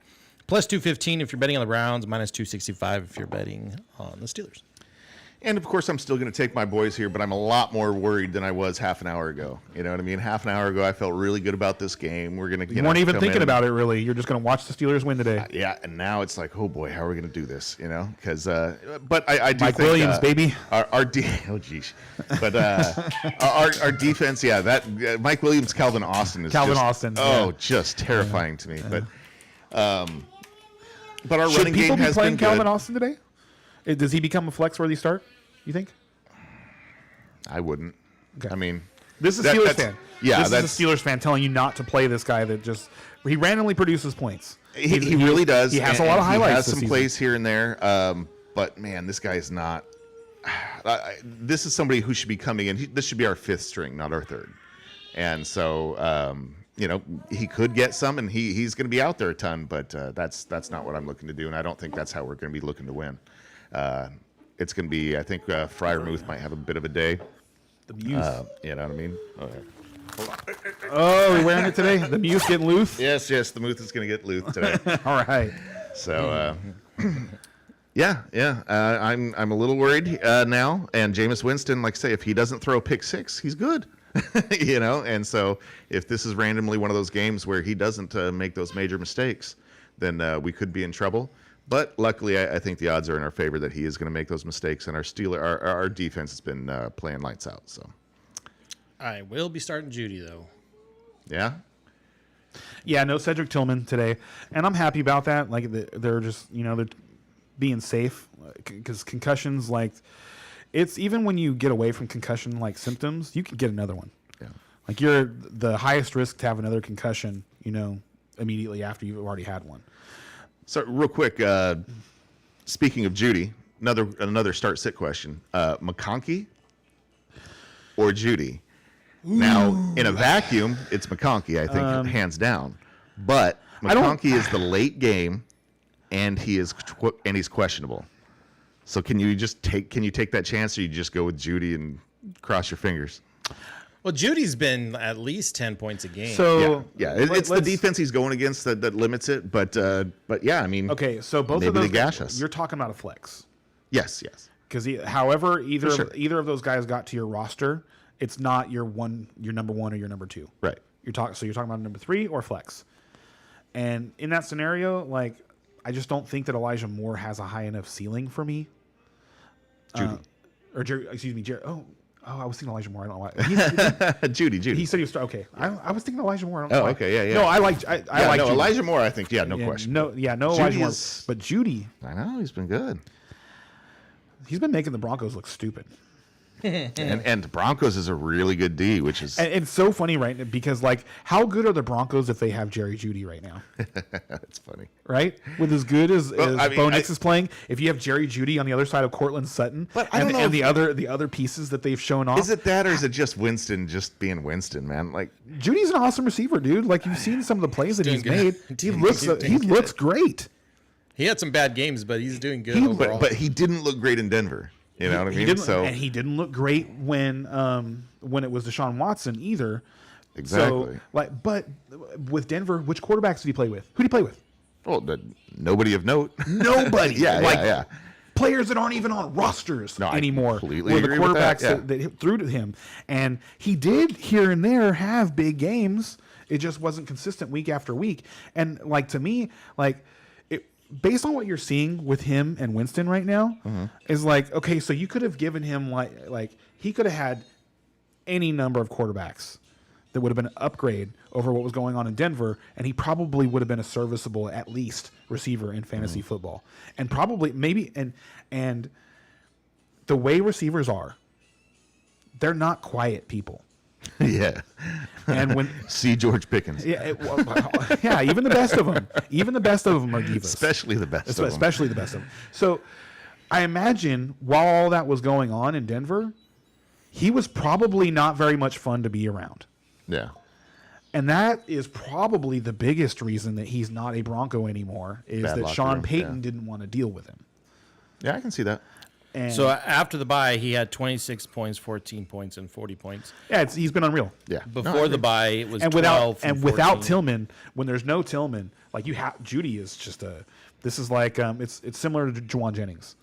+215 if you're betting on the Browns, -265 if you're betting on the Steelers. And of course, I'm still going to take my boys here, but I'm a lot more worried than I was half an hour ago. You know what I mean? Half an hour ago, I felt really good about this game. We're going to. You weren't even thinking about it, really. You're just going to watch the Steelers win today. Yeah, and now it's like, oh boy, how are we going to do this? You know, because but I do Mike think Williams, baby. Our geez, but our defense, that Mike Williams, Calvin Austin is just terrifying to me. But our running game has been good. Calvin Austin today? Does he become a flex-worthy start, you think? I wouldn't. Okay. I mean, this is a Steelers fan. Yeah, this is a Steelers fan telling you not to play this guy that he randomly produces points. He really does. He has a lot of highlights. He has some plays here and there, but man, this guy is not. This is somebody who should be coming in. This should be our fifth string, not our third. And so, he could get some, and he's going to be out there a ton. But that's not what I'm looking to do, and I don't think that's how we're going to be looking to win. It's going to be, I think, Freiermuth might have a bit of a day. The Muse. You know what I mean? Oh, we're wearing it today? The Muse getting loose? Yes, the Muth is going to get loose today. All right. So, I'm a little worried now. And Jameis Winston, like I say, if he doesn't throw a pick six, he's good. And so if this is randomly one of those games where he doesn't make those major mistakes, then we could be in trouble. But luckily, I think the odds are in our favor that he is going to make those mistakes, and our defense has been playing lights out. So, I will be starting Judy though. Yeah. Yeah, no Cedric Tillman today, and I'm happy about that. Like they're just they're being safe because concussions, like it's even when you get away from concussion like symptoms, you can get another one. Yeah. Like you're the highest risk to have another concussion, immediately after you've already had one. So real quick, speaking of Judy, another start-sit question: McConkey or Judy? Ooh. Now, in a vacuum, it's McConkey, I think, hands down. But McConkey is the late game, and he's questionable. So can you take that chance, or you just go with Judy and cross your fingers? Well, Judy's been at least 10 points a game. So it's the defense he's going against that limits it. But yeah, I mean, okay. So both of those, they gash us. You're talking about a flex. Yes. Because however either of those guys got to your roster, it's not your number one or your number two. Right. So you're talking about number 3 or flex. And in that scenario, like I just don't think that Elijah Moore has a high enough ceiling for me. Judy. Jerry. Oh, I was thinking Elijah Moore. I don't know why. Judy. He said he was okay. I was thinking Elijah Moore. Okay, yeah. No, I like Judy. Elijah Moore. I think, no question. No Elijah Moore. But Judy, I know he's been good. He's been making the Broncos look stupid. and the Broncos is a really good D, which is and it's so funny, right? Because like, how good are the Broncos if they have Jerry Jeudy right now? It's funny, right? With as good as Bo Nix is playing, if you have Jerry Jeudy on the other side of Cortland Sutton, and the other pieces that they've shown off, is it that or is it just Winston just being Winston, man? Like Judy's an awesome receiver, dude. Like you've seen some of the plays that he's made. He looks great. He had some bad games, but he's doing good overall. But he didn't look great in Denver. You know what I mean? And he didn't look great when it was Deshaun Watson either. Exactly. So, but with Denver, which quarterbacks did he play with? Who did he play with? Well, nobody of note. Nobody. Yeah. Players that aren't even on rosters anymore. I completely were the agree with quarterbacks that threw to him. And he did here and there have big games. It just wasn't consistent week after week. And to me, based on what you're seeing with him and Winston right now, is okay, so you could have given him he could have had any number of quarterbacks that would have been an upgrade over what was going on in Denver, and he probably would have been a serviceable, at least, receiver in fantasy football. And probably, maybe, and the way receivers are, they're not quiet people. Yeah. And when see George Pickens. yeah, yeah, even the best of them are divas. Especially the best of them. Especially the best of them. So I imagine while all that was going on in Denver, he was probably not very much fun to be around. Yeah. And that is probably the biggest reason that he's not a Bronco anymore, is Bad that locker Sean room, Payton yeah. didn't want to deal with him. Yeah, I can see that. And So after the bye, he had 26 points, 14 points, and 40 points. yeah, he's been unreal. Yeah. Before the bye, it was And 12 without 14. Tillman, when there's no Tillman, like Judy is just this is like it's similar to Juwan Jennings.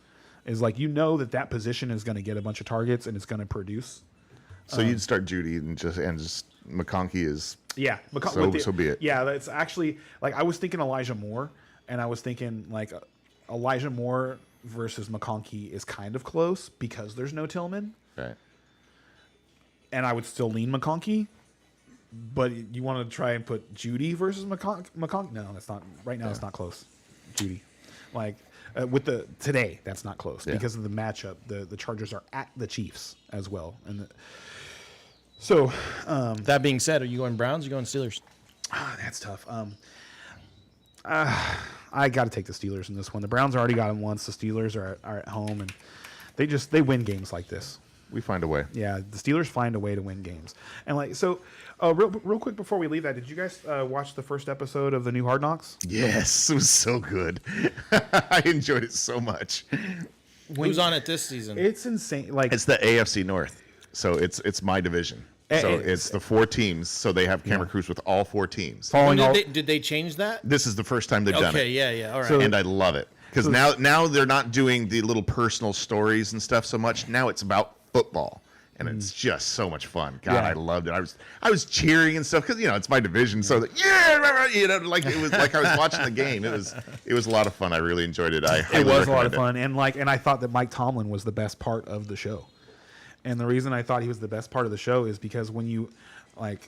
Is like that position is going to get a bunch of targets and it's going to produce. So you'd start Judy and just McConkey is Yeah, so be it. Yeah, that's actually like I was thinking Elijah Moore, and I was thinking like Elijah Moore versus McConkey is kind of close because there's no Tillman, right. and I would still lean McConkey. But you want to try and put Judy versus McConkey? No, that's not right now. It's not close. Judy, like with today, that's not close because of the matchup. The Chargers are at the Chiefs as well, and so That being said, are you going Browns or you going Steelers? that's tough. I got to take the Steelers in this one. The Browns already got them once. The Steelers are at home, and they win games like this. We find a way. Yeah, the Steelers find a way to win games. And like so, real quick before we leave that, did you guys watch the first episode of the new Hard Knocks? Yes, it was so good. I enjoyed it so much. Who's on it this season? It's insane. Like It's the AFC North, so it's my division. So it's the 4 teams. So they have camera crews with all 4 teams. following all. Did they change that? This is the first time they've done it. Okay, yeah, all right. So- And I love it because now they're not doing the little personal stories and stuff so much. Now it's about football, and it's just so much fun. God, Yeah. I loved it. I was cheering and stuff because it's my division. So like like it was like I was watching the game. It was a lot of fun. I really enjoyed it. It was a lot of fun, and I thought that Mike Tomlin was the best part of the show. And the reason I thought he was the best part of the show is because when you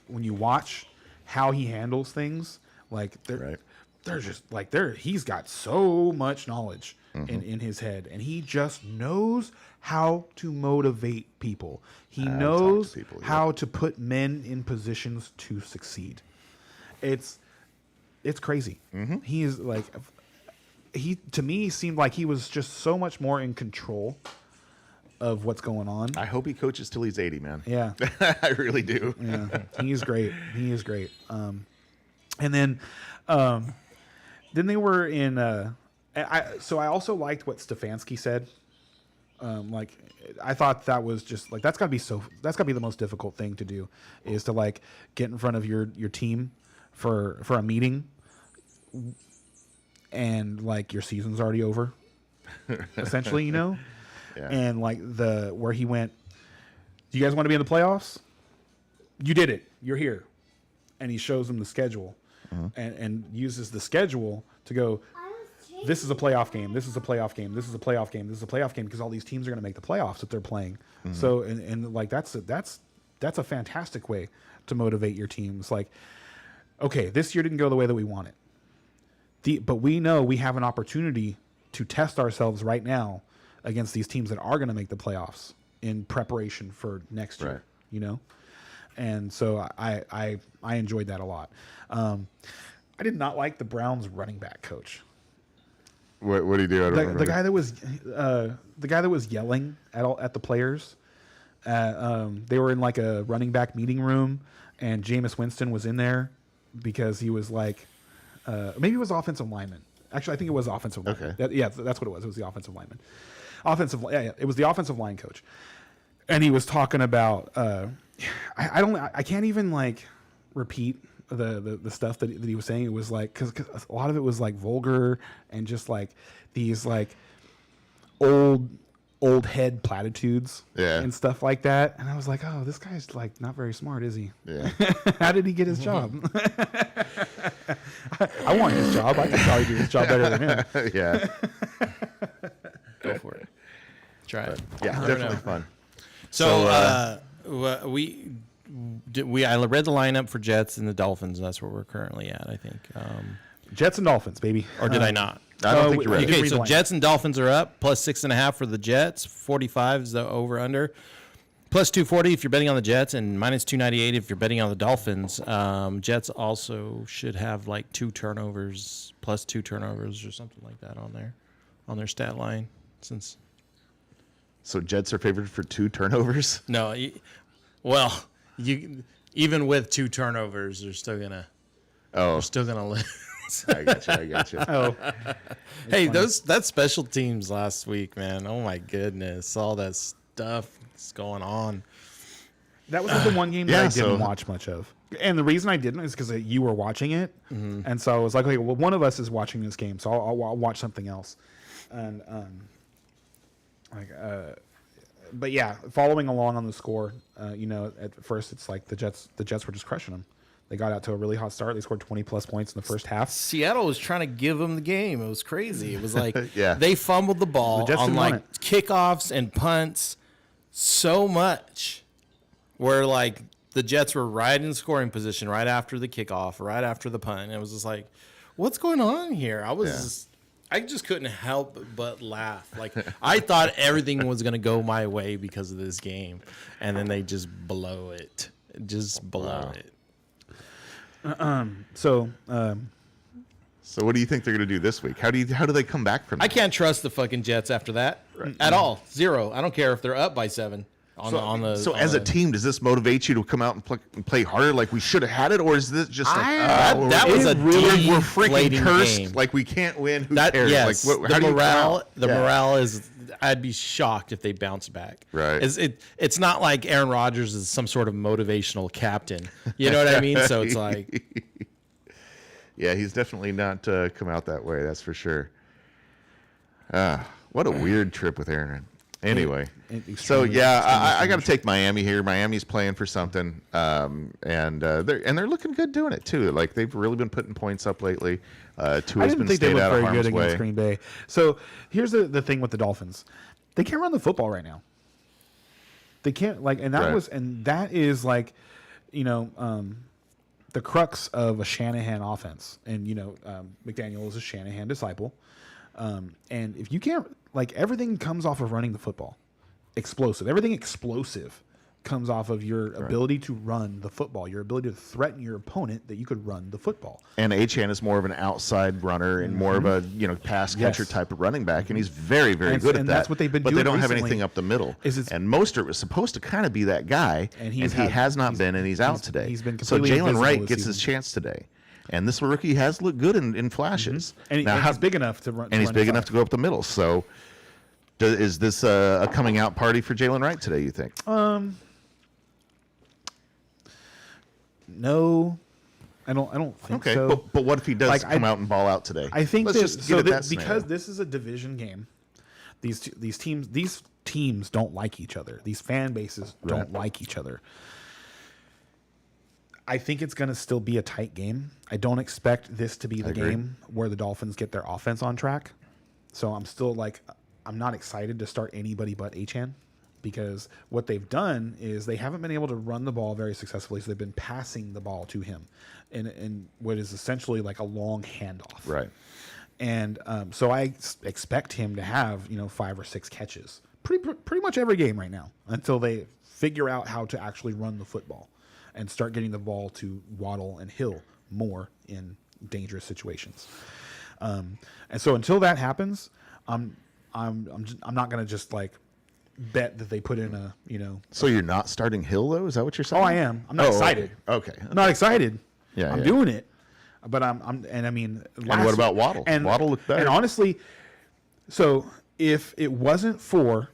watch how he handles things, like they're just like he's got so much knowledge in his head, and he just knows how to motivate people. He knows how to put men in positions to succeed. It's crazy. He is like to me seemed like he was just so much more in control of what's going on. I hope he coaches till he's 80, man. Yeah. I really do. Yeah, he is great. He is great. And then they were in. So I also liked what Stefanski said. Like I thought that was just like that's got to be the most difficult thing to do, is to like get in front of your team for a meeting, and like your season's already over, essentially, Yeah. And like where he went, do you guys want to be in the playoffs? You did it. You're here. And he shows them the schedule and uses the schedule to go, this is a playoff game. This is a playoff game. This is a playoff game. This is a playoff game, because all these teams are going to make the playoffs that they're playing. So, and like, that's a fantastic way to motivate your teams. Like, okay, this year didn't go the way that we wanted. But we know we have an opportunity to test ourselves right now against these teams that are going to make the playoffs in preparation for next year, And so I enjoyed that a lot. I did not like the Browns running back coach. What did he do? I don't remember. The guy that was yelling at the players. They were in like a running back meeting room, and Jameis Winston was in there because he was like, maybe it was offensive lineman. Actually, I think it was offensive lineman. Okay. That's what it was. It was the offensive lineman. It was the offensive line coach, and he was talking about. I can't even like repeat the stuff that he was saying. It was like because a lot of it was like vulgar and just like these like old head platitudes and stuff like that. And I was like, oh, this guy's like not very smart, is he? Yeah. How did he get his job? I want his job. I could probably do his job better than him. Yeah. Go for it. Try it. Yeah, definitely fun. So I read the lineup for Jets and the Dolphins, and that's where we're currently at, I think. Jets and Dolphins, baby. Or did I not? I don't think you're right. Okay, so Jets and Dolphins are up, plus 6.5 for the Jets. 45 is the over/under. Plus 240 if you're betting on the Jets, and minus 298 if you're betting on the Dolphins. Jets also should have like 2 turnovers, plus 2 turnovers or something like that on their stat line. So Jets are favored for 2 turnovers? No, even with 2 turnovers, they're still gonna lose. I got you. Oh, Hey, that special teams last week, man. Oh my goodness, all that stuff that's going on. that was the one game that Yeah, I didn't so- watch much of. And the reason I didn't is because you were watching it. And so I was like, okay, well, one of us is watching this game, so I'll watch something else. And, but yeah, following along on the score, at first it's like the Jets were just crushing them. They got out to a really hot start. They scored 20-plus points in the first half. Seattle was trying to give them the game. It was crazy. It was like Yeah. they fumbled the ball The Jets on didn't like want it. kickoffs and punts so much where like the Jets were right in scoring position right after the kickoff, right after the punt. And it was just like, what's going on here? I just couldn't help but laugh. Like I thought everything was going to go my way because of this game. And then they just blow it. It. So, So what do you think they're going to do this week? How do they come back from that? I can't trust the fucking Jets after that at all. 0. I don't care if they're up by 7 So as a team, does this motivate you to come out and play harder like we should have had it? Or is this just like, that was a we're freaking deflating cursed. game. Like we can't win. Who cares? Yes, Like, how do you come out? the Yeah. morale is. I'd be shocked if they bounce back. Right. It's not like Aaron Rodgers is some sort of motivational captain. You know what I mean? So it's like, Yeah, he's definitely not come out that way. That's for sure. What a weird trip with Aaron. Anyway, so yeah, I got to take Miami here. Miami's playing for something, and they're looking good doing it too. Like they've really been putting points up lately. I Tua's didn't been think they stayed looked out of very good harm's against way. Green Bay. So here's the thing with the Dolphins. They can't run the football right now. They can't that is like, the crux of a Shanahan offense. And, McDaniel is a Shanahan disciple. And if you can't, everything comes off of running the football. Explosive. Everything explosive comes off of your ability to run the football, your ability to threaten your opponent that you could run the football. And Achane is more of an outside runner and more of a pass catcher type of running back, and he's very, very good at that. That's what they've been but doing. But they don't have recently. anything up the middle. And Mostert was supposed to kind of be that guy, and he has not been, and he's out today. He's been so completely Jalen Wright invisible gets this his chance today, and this rookie has looked good in flashes. And he's big enough to run. And he's big enough to go up the middle. So, is this a coming out party for Jalen Wright today? You think? No, I don't think Okay, so. but what if he does come out and ball out today? I think Let's just get at that scenario. because this is a division game, these teams don't like each other. These fan bases don't like each other. I think it's going to still be a tight game. I don't expect this to be the game where the Dolphins get their offense on track. So I'm still I'm not excited to start anybody but Achane, because what they've done is they haven't been able to run the ball very successfully. So they've been passing the ball to him in what is essentially like a long handoff. Right. And so I expect him to have 5 or 6 catches pretty much every game right now until they figure out how to actually run the football and start getting the ball to Waddle and Hill more in dangerous situations. And so until that happens, I'm not going to just bet that they put in a So you're not starting Hill though? Is that what you're saying? Oh, I am. I'm not excited. Okay. I'm not excited. Yeah, I'm doing it. But I mean, And what about Waddle? Waddle looked better. And honestly, so if it wasn't for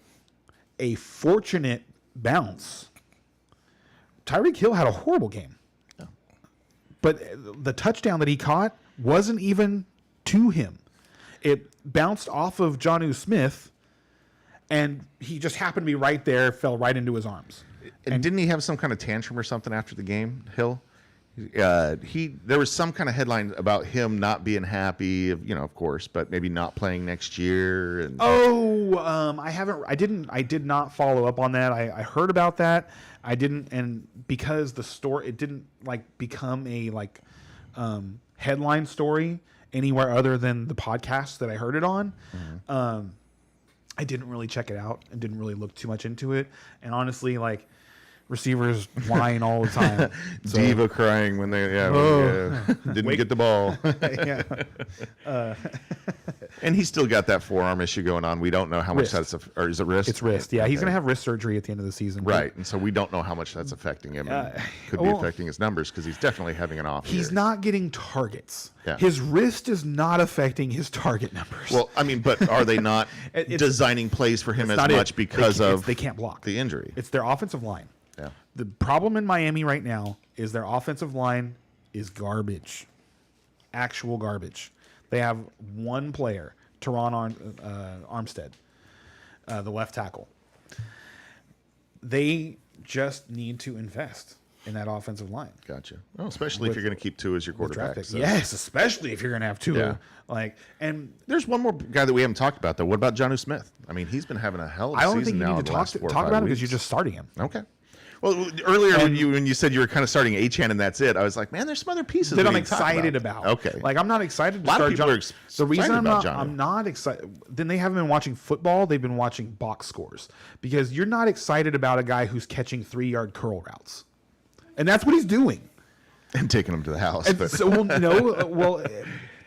a fortunate bounce, Tyreek Hill had a horrible game. Yeah. But the touchdown that he caught wasn't even to him. It bounced off of Jonnu Smith, and he just happened to be right there, fell right into his arms. And didn't he have some kind of tantrum or something after the game, Hill? There was some kind of headline about him not being happy, of course, but maybe not playing next year. And I did not follow up on that. I heard about that. I didn't, and because it didn't become a headline story anywhere other than the podcast that I heard it on. Mm-hmm. I didn't really check it out and didn't really look too much into it. And honestly, receivers whine all the time. So, Diva crying when they didn't get the ball. And he's still got that forearm issue going on. We don't know how much that's or is it wrist? It's wrist. Yeah, he's going to have wrist surgery at the end of the season. Right, and so we don't know how much that's affecting him. Could be affecting his numbers because he's definitely having an off. He's not getting targets. Yeah. His wrist is not affecting his target numbers. Well, I mean, but are they not designing plays for him as much because they can't block the injury? It's their offensive line. Yeah. The problem in Miami right now is their offensive line is garbage. Actual garbage. They have one player, Teron Armstead, the left tackle. They just need to invest in that offensive line. Gotcha. Well, especially if you're going to keep Tua as your quarterback. So. Yes, especially if you're going to have Tua. Yeah. And there's one more guy that we haven't talked about, though. What about Jonnu Smith? I mean, he's been having a hell of a season now. I don't think you need to talk about him because you're just starting him. Okay. Well, earlier when you said you were kind of starting Achane and that's it, I was like, man, there's some other pieces that I'm excited about. Okay. I'm not excited to start John. The reason I'm not excited, then they haven't been watching football. They've been watching box scores because you're not excited about a guy who's catching 3-yard curl routes. And that's what he's doing. And taking him to the house.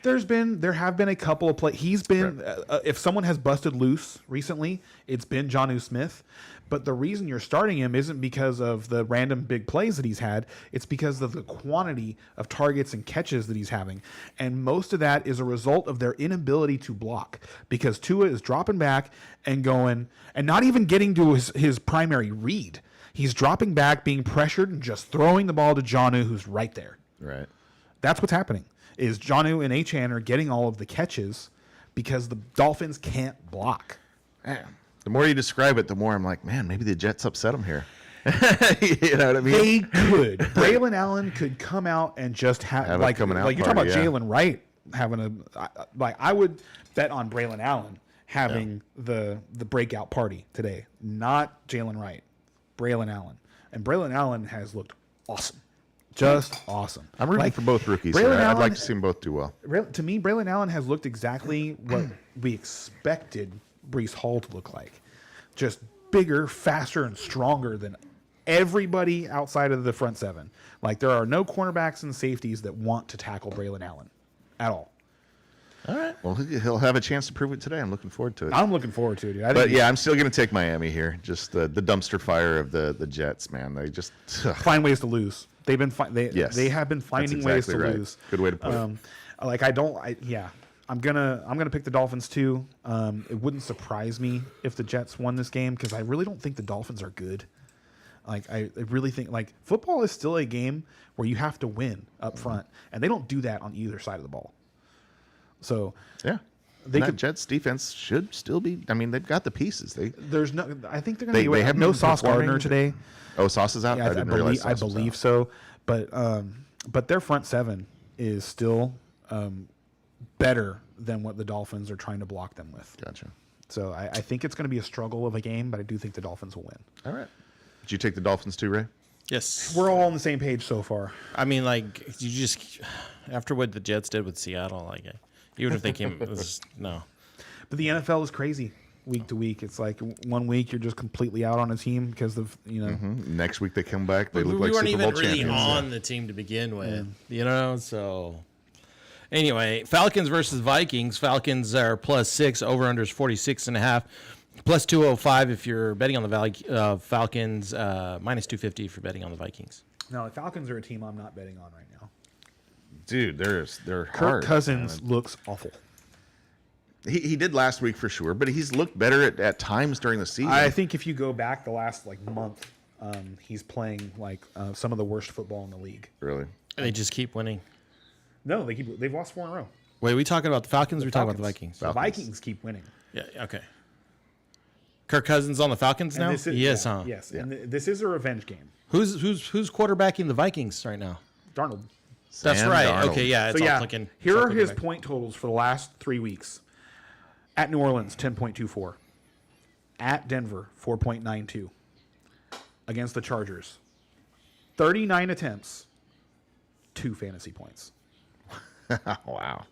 There have been a couple of plays. He's been, if someone has busted loose recently, it's been Jonnu Smith. But the reason you're starting him isn't because of the random big plays that he's had. It's because of the quantity of targets and catches that he's having. And most of that is a result of their inability to block because Tua is dropping back and going and not even getting to his primary read. He's dropping back, being pressured, and just throwing the ball to Jonnu, who's right there. Right. That's what's happening. Is Jonnu and Achane are getting all of the catches because the Dolphins can't block. Man. The more you describe it, the more I'm like, man, maybe the Jets upset him here. You know what I mean? They could. Braylon Allen could come out and just have coming out you're talking about Jalen Wright having I would bet on Braylon Allen having the breakout party today, not Jalen Wright. Braylon Allen. And Braylon Allen has looked awesome. Just awesome. I'm rooting for both rookies. I'd like to see them both do well. To me, Braylon Allen has looked exactly what we expected Breece Hall to look like. Just bigger, faster, and stronger than everybody outside of the front seven. There are no cornerbacks and safeties that want to tackle Braylon Allen at all. All right. Well, he'll have a chance to prove it today. I'm looking forward to it. I'm looking forward to it, dude. But I'm still going to take Miami here. Just the dumpster fire of the Jets, man. They just find ways to lose. They've been they have been finding ways to lose. Good way to put it. I'm gonna pick the Dolphins too. It wouldn't surprise me if the Jets won this game because I really don't think the Dolphins are good. I really think football is still a game where you have to win up front, and they don't do that on either side of the ball. So Jets defense should still be. I mean, they've got the pieces. I think they're going to. They have no Sauce Gardner today. Oh, Sauce is out. Yeah, I believe so. But their front seven is still better than what the Dolphins are trying to block them with. Gotcha. So I think it's going to be a struggle of a game, but I do think the Dolphins will win. All right. Did you take the Dolphins too, Ray? Yes. We're all on the same page so far. I mean, you just after what the Jets did with Seattle, even if they came, no. But the NFL is crazy week to week. It's like 1 week you're just completely out on a team because of Next week they come back, they look like Super Bowl champions. We weren't even really on the team to begin with, So anyway, Falcons versus Vikings. Falcons are +6. Over/under is 46.5. +205 if you're betting on the Falcons. -250 if you're betting on the Vikings. No, the Falcons are a team I'm not betting on right now. Dude, they're Kirk hard. Cousins looks awful. He did last week for sure, but he's looked better at times during the season. I think if you go back the last month, he's playing some of the worst football in the league. Really? And they just keep winning. No, they've lost 4 in a row. Wait, are we talking about the Falcons? Or are we talking about the Vikings? The Vikings keep winning. Yeah. Okay. Kirk Cousins on the Falcons now? Yes. And this is a revenge game. Who's quarterbacking the Vikings right now? Darnold. That's Sam right. Darnold. Okay, yeah. It's So all yeah, clicking. here it's all are his clicking back. point totals for the last 3 weeks. At New Orleans, 10.24. At Denver, 4.92. Against the Chargers, 39 attempts, 2 fantasy points. Wow.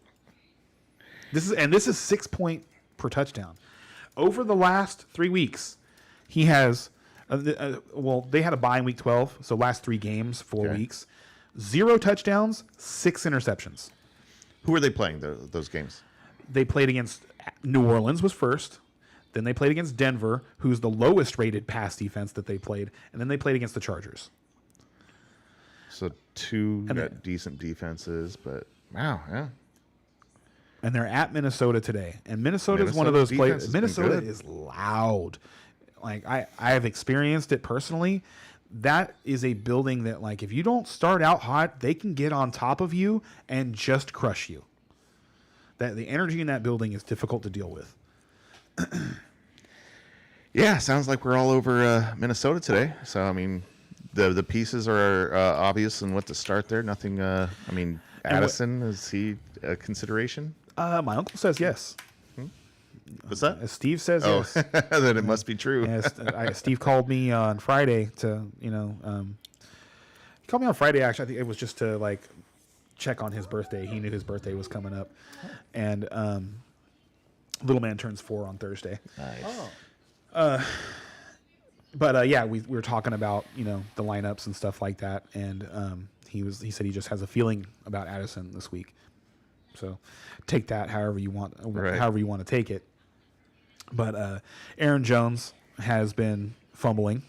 This is 6 point per touchdown. Over the last 3 weeks, he has they had a bye in week 12, so last 3 games, 4 Okay. weeks, 0 touchdowns, 6 interceptions. Who are they playing those games? They played against New Orleans was first. Then they played against Denver, who's the lowest rated pass defense that they played, and then they played against the Chargers. So 2 And got decent defenses, but wow, yeah. And they're at Minnesota today. And Minnesota is one of Minnesota's those defense places. has been Minnesota good. is loud. Like I have experienced it personally. That is a building that, like, if you don't start out hot, they can get on top of you and just crush you. That the energy in that building is difficult to deal with. Yeah, sounds like we're all over Minnesota today. So I mean, the pieces are obvious and what to start there. Nothing. I mean, Addison, is he a consideration? My uncle says yes. What's that? As Steve says Oh, yes. then it must be true. Yes, Steve called me on Friday to, he called me on Friday, actually. I think it was just to, like, check on his birthday. He knew his birthday was coming up. And little man turns 4 on Thursday. Nice. But yeah, we were talking about, the lineups and stuff like that. And he said he just has a feeling about Addison this week. So take that however you want, Right. however you want to take it. But Aaron Jones has been fumbling,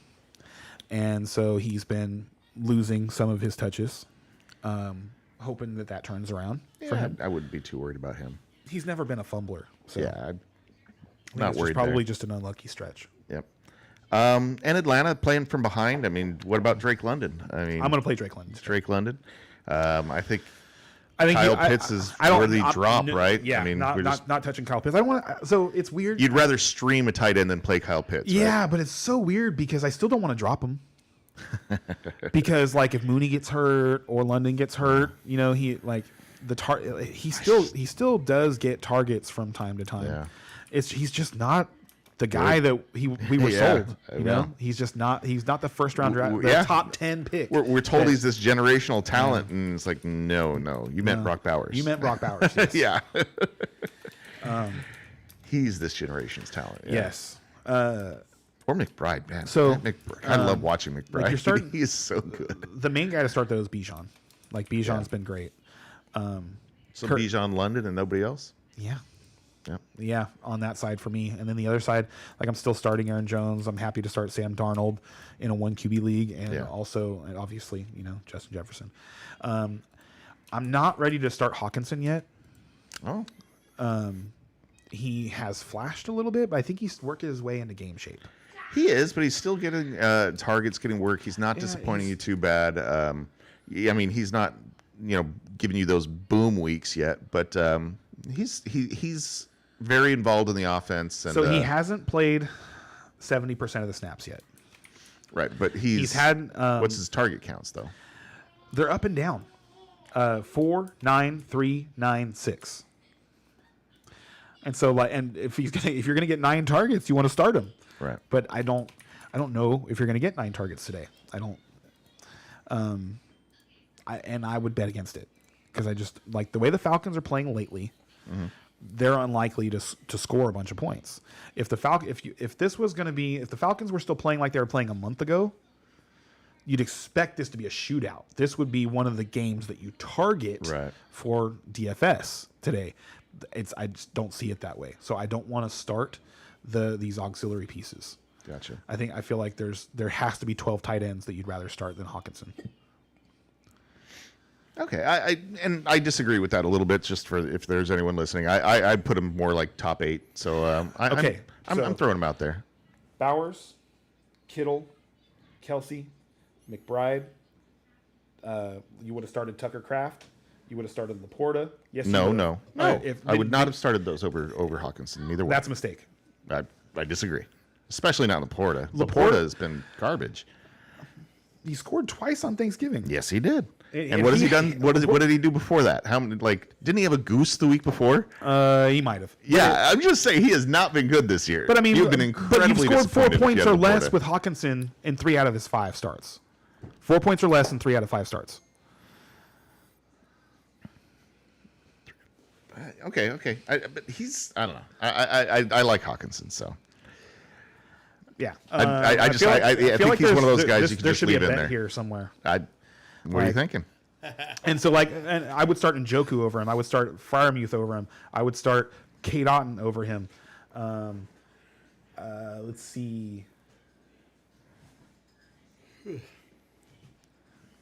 and so he's been losing some of his touches. Hoping that turns around for Yeah, him. I wouldn't be too worried about him. He's never been a fumbler, so Yeah, I'm not it's worried. probably there. just an unlucky stretch. Yep. And Atlanta playing from behind. I mean, what about Drake London? I mean, I'm going to play Drake London. Drake London. I think I think Kyle Pitts is worthy drop, right? Yeah, I mean, not, we're not just- not touching Kyle Pitts. I don't want. So it's weird. you'd rather stream a tight end than play Kyle Pitts. Yeah, right? but it's so weird because I still don't want to drop him. Because, like, if Mooney gets hurt or London gets hurt, he like he still does get targets from time to time. Yeah. He's just not the guy that we were Yeah, sold. I know. He's just not. He's not the first round draft, the Yeah. top 10 pick. We're told that- he's this generational talent, and it's like, no, you meant Brock Bowers. You meant Brock Bowers. Yes. yeah. He's this generation's talent. Yeah. Yes. Or McBride, man. So, I love watching McBride. you're starting- he is so good. The main guy to start though is Bijan. Like, Bijan's been great. So Kurt- Bijan London and nobody else. Yeah. Yep. Yeah, on that side for me. And then the other side, like, I'm still starting Aaron Jones. I'm happy to start Sam Darnold in a 1 QB league, and Yeah. also, and obviously, Justin Jefferson. I'm not ready to start Hawkinson yet. Oh, He has flashed a little bit, but I think he's working his way into game shape. he is, but he's still getting targets, getting work. He's not disappointing you too bad. I mean, he's not, giving you those boom weeks yet, but he's very involved in the offense. And, So he hasn't played 70% of the snaps yet. right, but he's had, what's his target counts though? They're up and down. 4, 9, 3, 9, 6. And so, like, and if you're gonna get 9 targets, you want to start him. Right. But I don't know if you're gonna get 9 targets today. I don't. I would bet against it because I just like the way the Falcons are playing lately. Mm-hmm. They're unlikely to score a bunch of points. If the Falcons were still playing like they were playing a month ago, you'd expect this to be a shootout. This would be one of the games that you target Right. for DFS today. I just don't see it that way. So I don't want to start these auxiliary pieces. Gotcha. I feel like there has to be 12 tight ends that you'd rather start than Hawkinson. Okay, I disagree with that a little bit. Just for if there's anyone listening, I put him more like top 8. So Okay, I'm throwing him out there. Bowers, Kittle, Kelsey, McBride. You would have started Tucker Kraft. You would have started Laporta. Yes. No. I would not have. have started those over Hawkinson. Neither way. That's a mistake. I disagree, especially not Laporta. Laporta- Laporta has been garbage. He scored twice on Thanksgiving. Yes, he did. And what has he done? What did he do before that? How many? Like, didn't he have a goose the week before? He might have. Yeah, I'm just saying he has not been good this year. But I mean, you've been incredibly you've scored 4 points or less Florida. with Hawkinson in 3 out of his 5 starts. 4 points or less in 3 out of 5 starts. Okay. But I don't know. I like Hawkinson, so. Yeah, I think he's one of those guys you can there just should be leave a in bet there. here somewhere. What are you thinking? And so, and I would start Njoku over him. I would start Freiermuth over him. I would start Kate Otten over him. Let's see.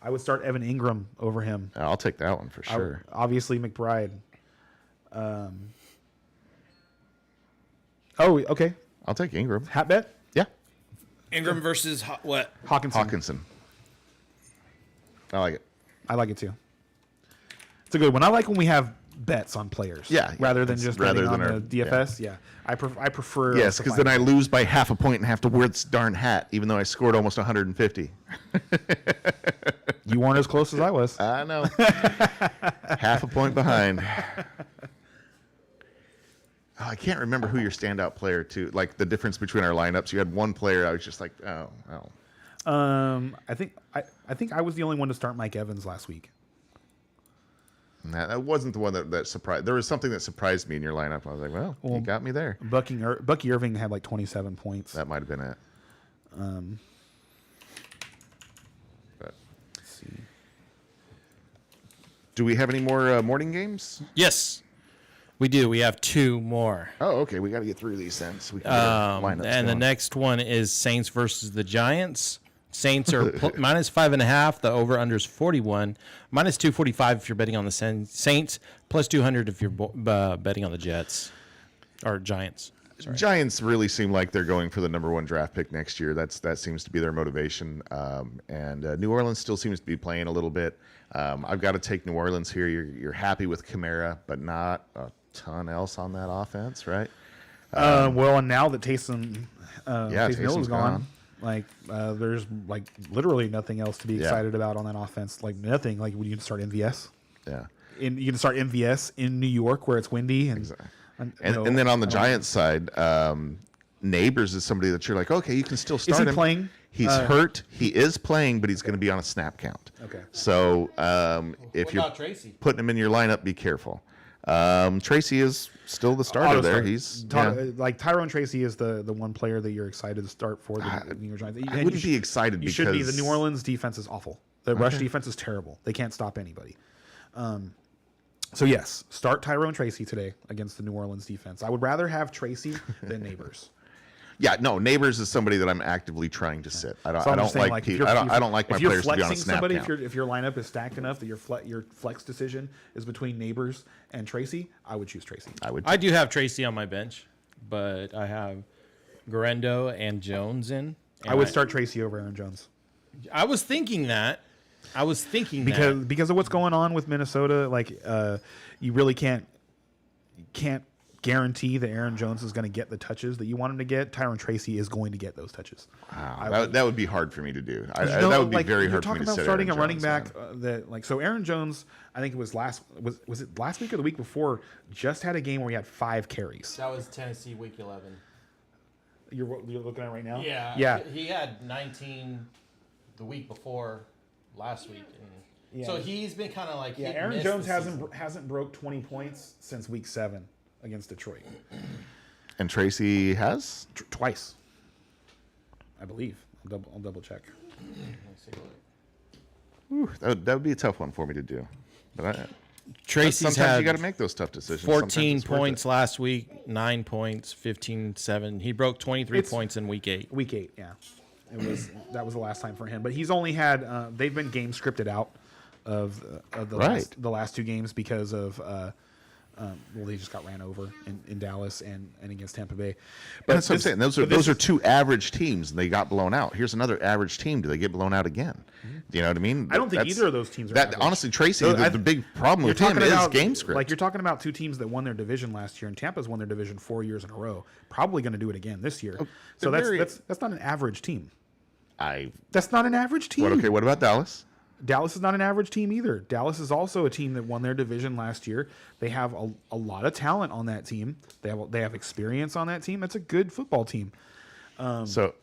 I would start Evan Ingram over him. I'll take that one for sure. Obviously, McBride. Okay. I'll take Ingram. Hat bet? Yeah. Ingram versus what? Hawkinson. I like it. I like it too. It's a good one. I like when we have bets on players. Yeah. Rather than just betting on our, the DFS. Yeah. I prefer. Yes, because then I lose by half a point and have to wear this darn hat, even though I scored almost 150. You weren't as close as I was. I know. Half a point behind. Oh, I can't remember who your standout player to like the difference between our lineups. You had one player. I was just like, oh. I think I was the only one to start Mike Evans last week. That wasn't the one that surprised. There was something that surprised me in your lineup. I was like, well, you got me there. Bucky Irving had like 27 points. That might have been it. Let's see. Do we have any more morning games? Yes, we do. We have 2 more. Oh, okay. We got to get through these then. So we can get our lineups And the going. next one is Saints versus the Giants. Saints are minus 5.5. The over/under is 41. Minus 245 if you're betting on the Saints. Plus 200 if you're betting on the Jets or Giants. Sorry. Giants really seem like they're going for the #1 draft pick next year. That seems to be their motivation. And New Orleans still seems to be playing a little bit. I've got to take New Orleans here. You're happy with Kamara, but not a ton else on that offense, right? Well, and now that Taysom Taysom's Hill is gone. like there's like literally nothing else to be excited about on that offense. Like nothing. Like when you can start MVS. Yeah. You can start MVS in New York where it's windy and. Exactly. And then on the Giants side, Neighbors is somebody that you're like, okay, you can still start him. Is he playing? He's hurt. He is playing, but he's going to be on a snap count. Okay. So if What you're about Tracy? putting him in your lineup, be careful. Tracy is still the starter there. He's like Tyrone Tracy is the one player that you're excited to start for the New York Giants. I wouldn't be excited You because should be. The New Orleans defense is awful. The rush defense is terrible. They can't stop anybody. So yes, start Tyrone Tracy today against the New Orleans defense. I would rather have Tracy than Neighbors. Yeah, no, Neighbors is somebody that I'm actively trying to sit. I So I'm don't just saying, like if I don't like my if you're players to be on a flexing snap somebody, count. if your lineup is stacked enough that your flex decision is between Neighbors and Tracy, I would choose Tracy. I do have Tracy on my bench, but I have Garendo and Jones in. And I would start Tracy over Aaron Jones. I was thinking that. Because of what's going on with Minnesota, like you really can't guarantee that Aaron Jones is going to get the touches that you want him to get. Tyrone Tracy is going to get those touches. Wow, that would be hard for me to do. That would be very hard for me to sit. You're talking about starting Aaron a running Jones, back so Aaron Jones, I think it was was it last week or the week before, just had a game where he had 5 carries. That was Tennessee week 11. You're looking at it right now? Yeah. He had 19 the week before last week. And so he's been kind of like Aaron Jones hasn't broke 20 points since week 7 against Detroit. And Tracy has twice, I believe. I'll double check. Ooh, that would be a tough one for me to do. But Tracy's sometimes had you got to make those tough decisions. 14 points last week, 9 points, 15-7. He broke 23 points in week 8. Week 8, yeah. That was the last time for him. But he's only had they've been game scripted out of the last 2 games because of they just got ran over in Dallas and against Tampa Bay. But that's what I'm saying. Those are 2 average teams, and they got blown out. Here's another average team. Do they get blown out again? Mm-hmm. Do you know what I mean? I don't think either of those teams are average. Honestly, Tracy, the big problem with him is game script. Like you're talking about 2 teams that won their division last year, and Tampa's won their division 4 years in a row. Probably going to do it again this year. So that's not an average team. That's not an average team. What about Dallas? Dallas is not an average team either. Dallas is also a team that won their division last year. They have a lot of talent on that team. They have experience on that team. It's a good football team. So,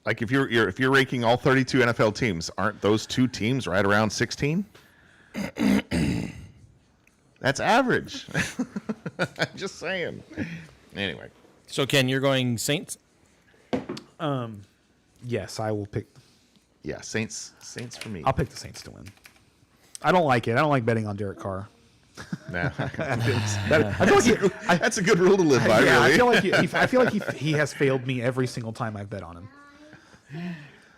like if you're ranking all 32 NFL teams, aren't those 2 teams right around 16? That's average. I'm just saying. Anyway. So Ken, you're going Saints? Yes, I will pick. Yeah, Saints for me. I'll pick the Saints to win. I don't like it. I don't like betting on Derek Carr. Nah. I feel like That's a good rule to live by, yeah, really. I feel like he has failed me every single time I've bet on him.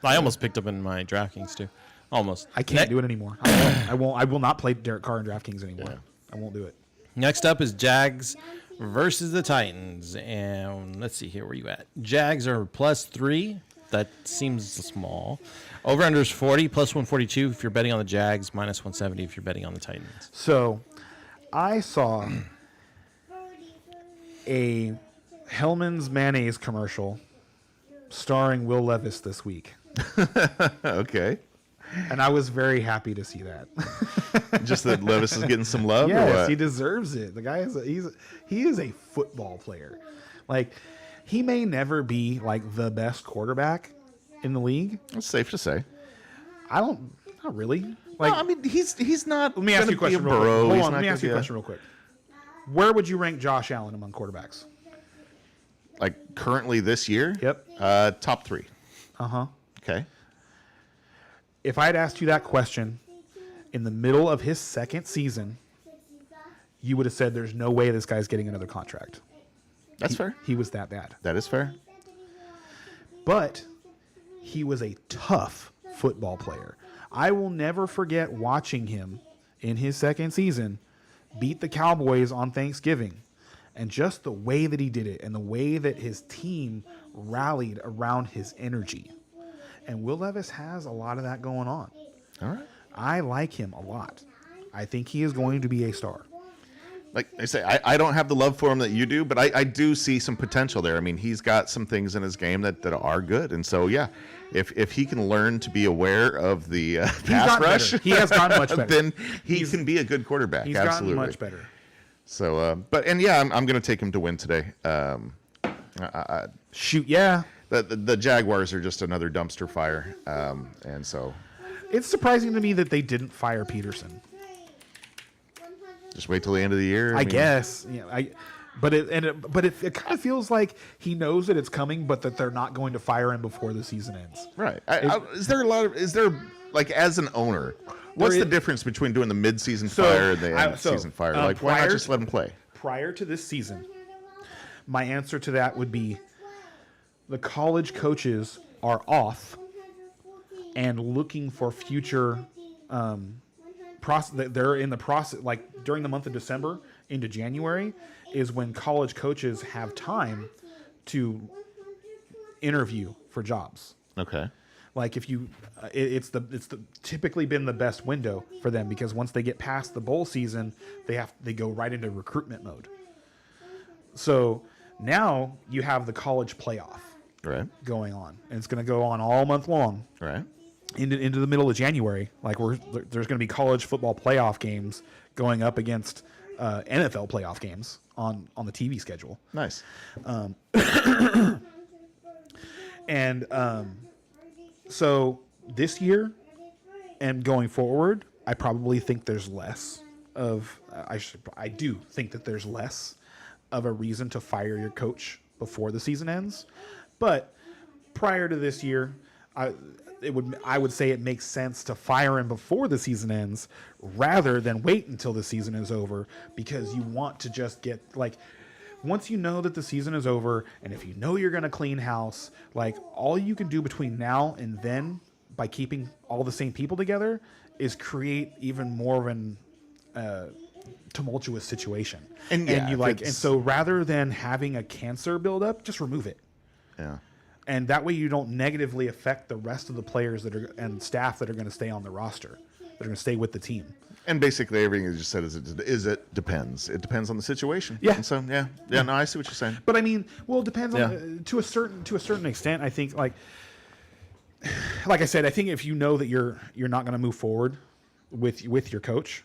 I almost picked up in my DraftKings too. Almost. I can't do it anymore. I won't. I will not play Derek Carr in DraftKings anymore. Yeah. I won't do it. Next up is Jags versus the Titans. And let's see here. Where you at? Jags are +3. That seems small. Over-under is 40, +142 if you're betting on the Jags, -170 if you're betting on the Titans. So, I saw a Hellman's mayonnaise commercial starring Will Levis this week, Okay. and I was very happy to see that. Just that Levis is getting some love, or Yes, what? he deserves it. The guy is he is a football player. Like, he may never be like the best quarterback in the league. It's safe to say. Not really. Like, No, I mean, he's not. let me ask you a question real quick. Burrow. Hold He's on, not let me gonna ask you a be question real quick. Where would you rank Josh Allen among quarterbacks? Like currently this year. Yep. Top 3. Uh-huh. Okay. If I had asked you that question in the middle of his second season, you would have said there's no way this guy's getting another contract. That's fair. He was that bad. That is fair. But he was a tough football player. I will never forget watching him in his second season beat the Cowboys on Thanksgiving, and just the way that he did it and the way that his team rallied around his energy. And Will Levis has a lot of that going on. All right. I like him a lot. I think he is going to be a star. Like I say, I don't have the love for him that you do, but I do see some potential there. I mean, he's got some things in his game that are good. And so, yeah, if he can learn to be aware of the pass rush, better. He has gotten much better. then he can be a good quarterback. He's Absolutely. gotten much better. So, I'm going to take him to win today. Shoot, yeah. The Jaguars are just another dumpster fire. And so It's surprising to me that they didn't fire Peterson. just wait till the end of the year. I mean, guess. Yeah, but it kind of feels like he knows that it's coming, but that they're not going to fire him before the season ends. Right. Is there like as an owner, what's the difference between doing the mid-season fire and the end-season fire? Like, why not just let him play? Prior to this season, my answer to that would be the college coaches are off and looking for future they're in the process, like during the month of December into January is when college coaches have time to interview for jobs. Okay. Like if you, it's typically been the best window for them because once they get past the bowl season, they go right into recruitment mode. So now you have the college playoff going on, and it's going to go on all month long. Right. Into the middle of January, like there's going to be college football playoff games going up against NFL playoff games on the TV schedule. Nice. So this year and going forward, I probably think there's less of I do think that there's less of a reason to fire your coach before the season ends, but prior to this year, I would say it makes sense to fire him before the season ends rather than wait until the season is over, because you want to just get, like, once you know that the season is over and if you know you're going to clean house, like, all you can do between now and then by keeping all the same people together is create even more of an tumultuous situation. And so rather than having a cancer build up, just remove it. Yeah. And that way you don't negatively affect the rest of the players and staff that are going to stay on the roster, that are going to stay with the team. And basically everything you just said it depends. It depends on the situation. Yeah. And so no, I see what you're saying. But I mean, well, it depends on to a certain extent. I think like I said, I think if you know that you're not going to move forward with your coach.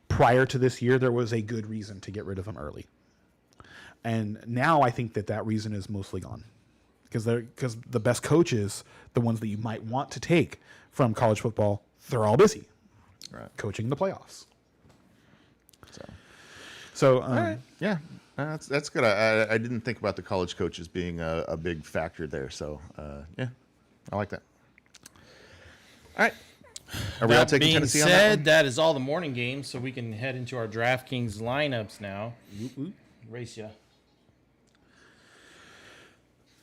Prior to this year, there was a good reason to get rid of him early, and now I think that reason is mostly gone, because the best coaches, the ones that you might want to take from college football, they're all busy, coaching the playoffs. So all right. Yeah, that's good. I didn't think about the college coaches being a big factor there. So yeah, I like that. All right. Are we all taking Tennessee on that one? That is all the morning games, so we can head into our DraftKings lineups now. Race ya.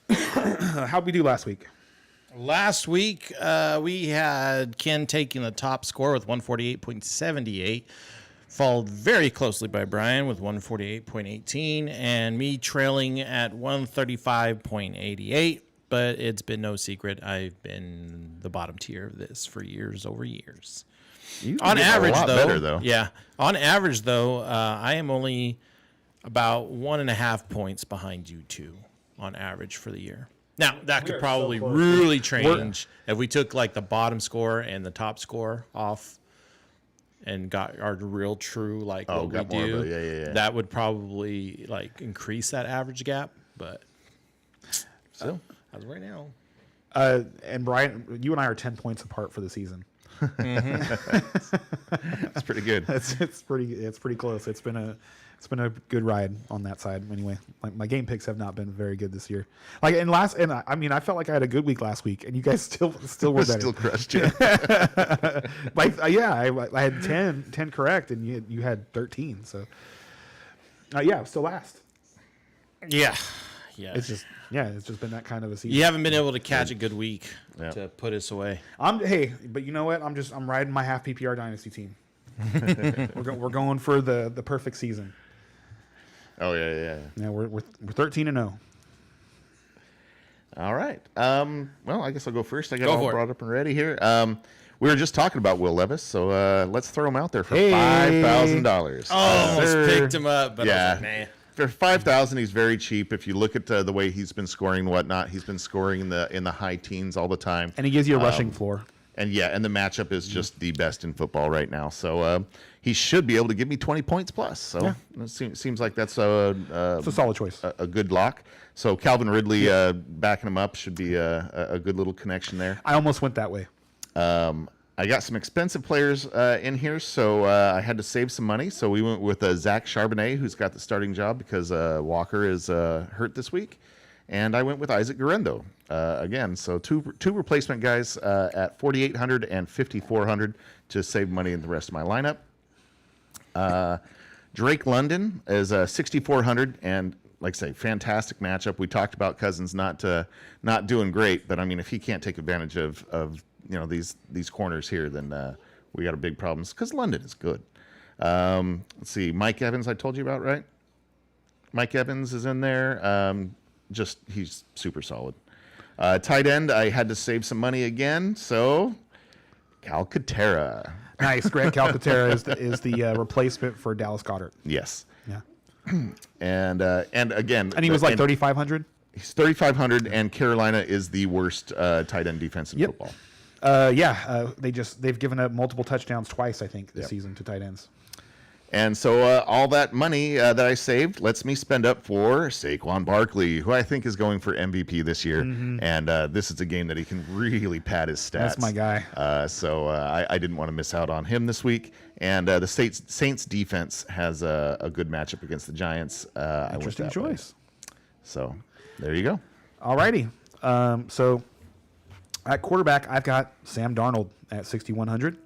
How'd we do last week? Last week, we had Ken taking the top score with 148.78, followed very closely by Brian with 148.18, and me trailing at 135.88. But it's been no secret, I've been the bottom tier of this for years over years. On average, though, yeah. On average, though, I am only about 1.5 points behind you two on average for the year. Now, that could probably really change if we took like the bottom score and the top score off and got our real true like what we do. Yeah. That would probably like increase that average gap, but so as of right now. And Brian, you and I are 10 points apart for the season. That's pretty good. It's pretty close. It's been a good ride on that side. Anyway, my game picks have not been very good this year. I felt like I had a good week last week, and you guys still were better. Still crushed you. I had 10 correct, and you had 13. So I'm still last. Yeah. It's just been that kind of a season. You haven't been able to catch a good week to put us away. But you know what? I'm riding my half PPR dynasty team. We're going for the perfect season. Oh yeah. Yeah, we're 13-0. All right. Well, I guess I'll go first. I got all brought up and ready here. We were just talking about Will Levis, so let's throw him out there for $5,000. Almost picked him up, but I was like, nah. For $5,000, he's very cheap. If you look at the way he's been scoring and whatnot, he's been scoring in the high teens all the time. And he gives you a rushing floor. And the matchup is just the best in football right now. So he should be able to give me 20 points plus. So it seems like that's it's a solid choice. A good lock. So Calvin Ridley backing him up should be a good little connection there. I almost went that way. I got some expensive players in here, so I had to save some money. So we went with Zach Charbonnet, who's got the starting job because Walker is hurt this week. And I went with Isaac Guerrero again. So two replacement guys at 4,800 and 5,400 to save money in the rest of my lineup. Drake London is 6,400, and like I say, fantastic matchup. We talked about Cousins not doing great, but I mean, if he can't take advantage of these corners here, then we got a big problems because London is good. Let's see, Mike Evans, I told you about, right? Mike Evans is in there. He's super solid. Tight end, I had to save some money again, so Calcaterra. Nice, Grant Calcaterra is the replacement for Dallas Goedert. Yes. Yeah. And again, and he was like 3,500. He's 3,500, and Carolina is the worst tight end defense in football. They've given up multiple touchdowns twice, I think, this season to tight ends. And so all that money that I saved lets me spend up for Saquon Barkley, who I think is going for MVP this year. Mm-hmm. And this is a game that he can really pad his stats. That's my guy. So I didn't want to miss out on him this week. And the Saints defense has a good matchup against the Giants. Interesting choice. So there you go. All righty. So at quarterback, I've got Sam Darnold at 6,100.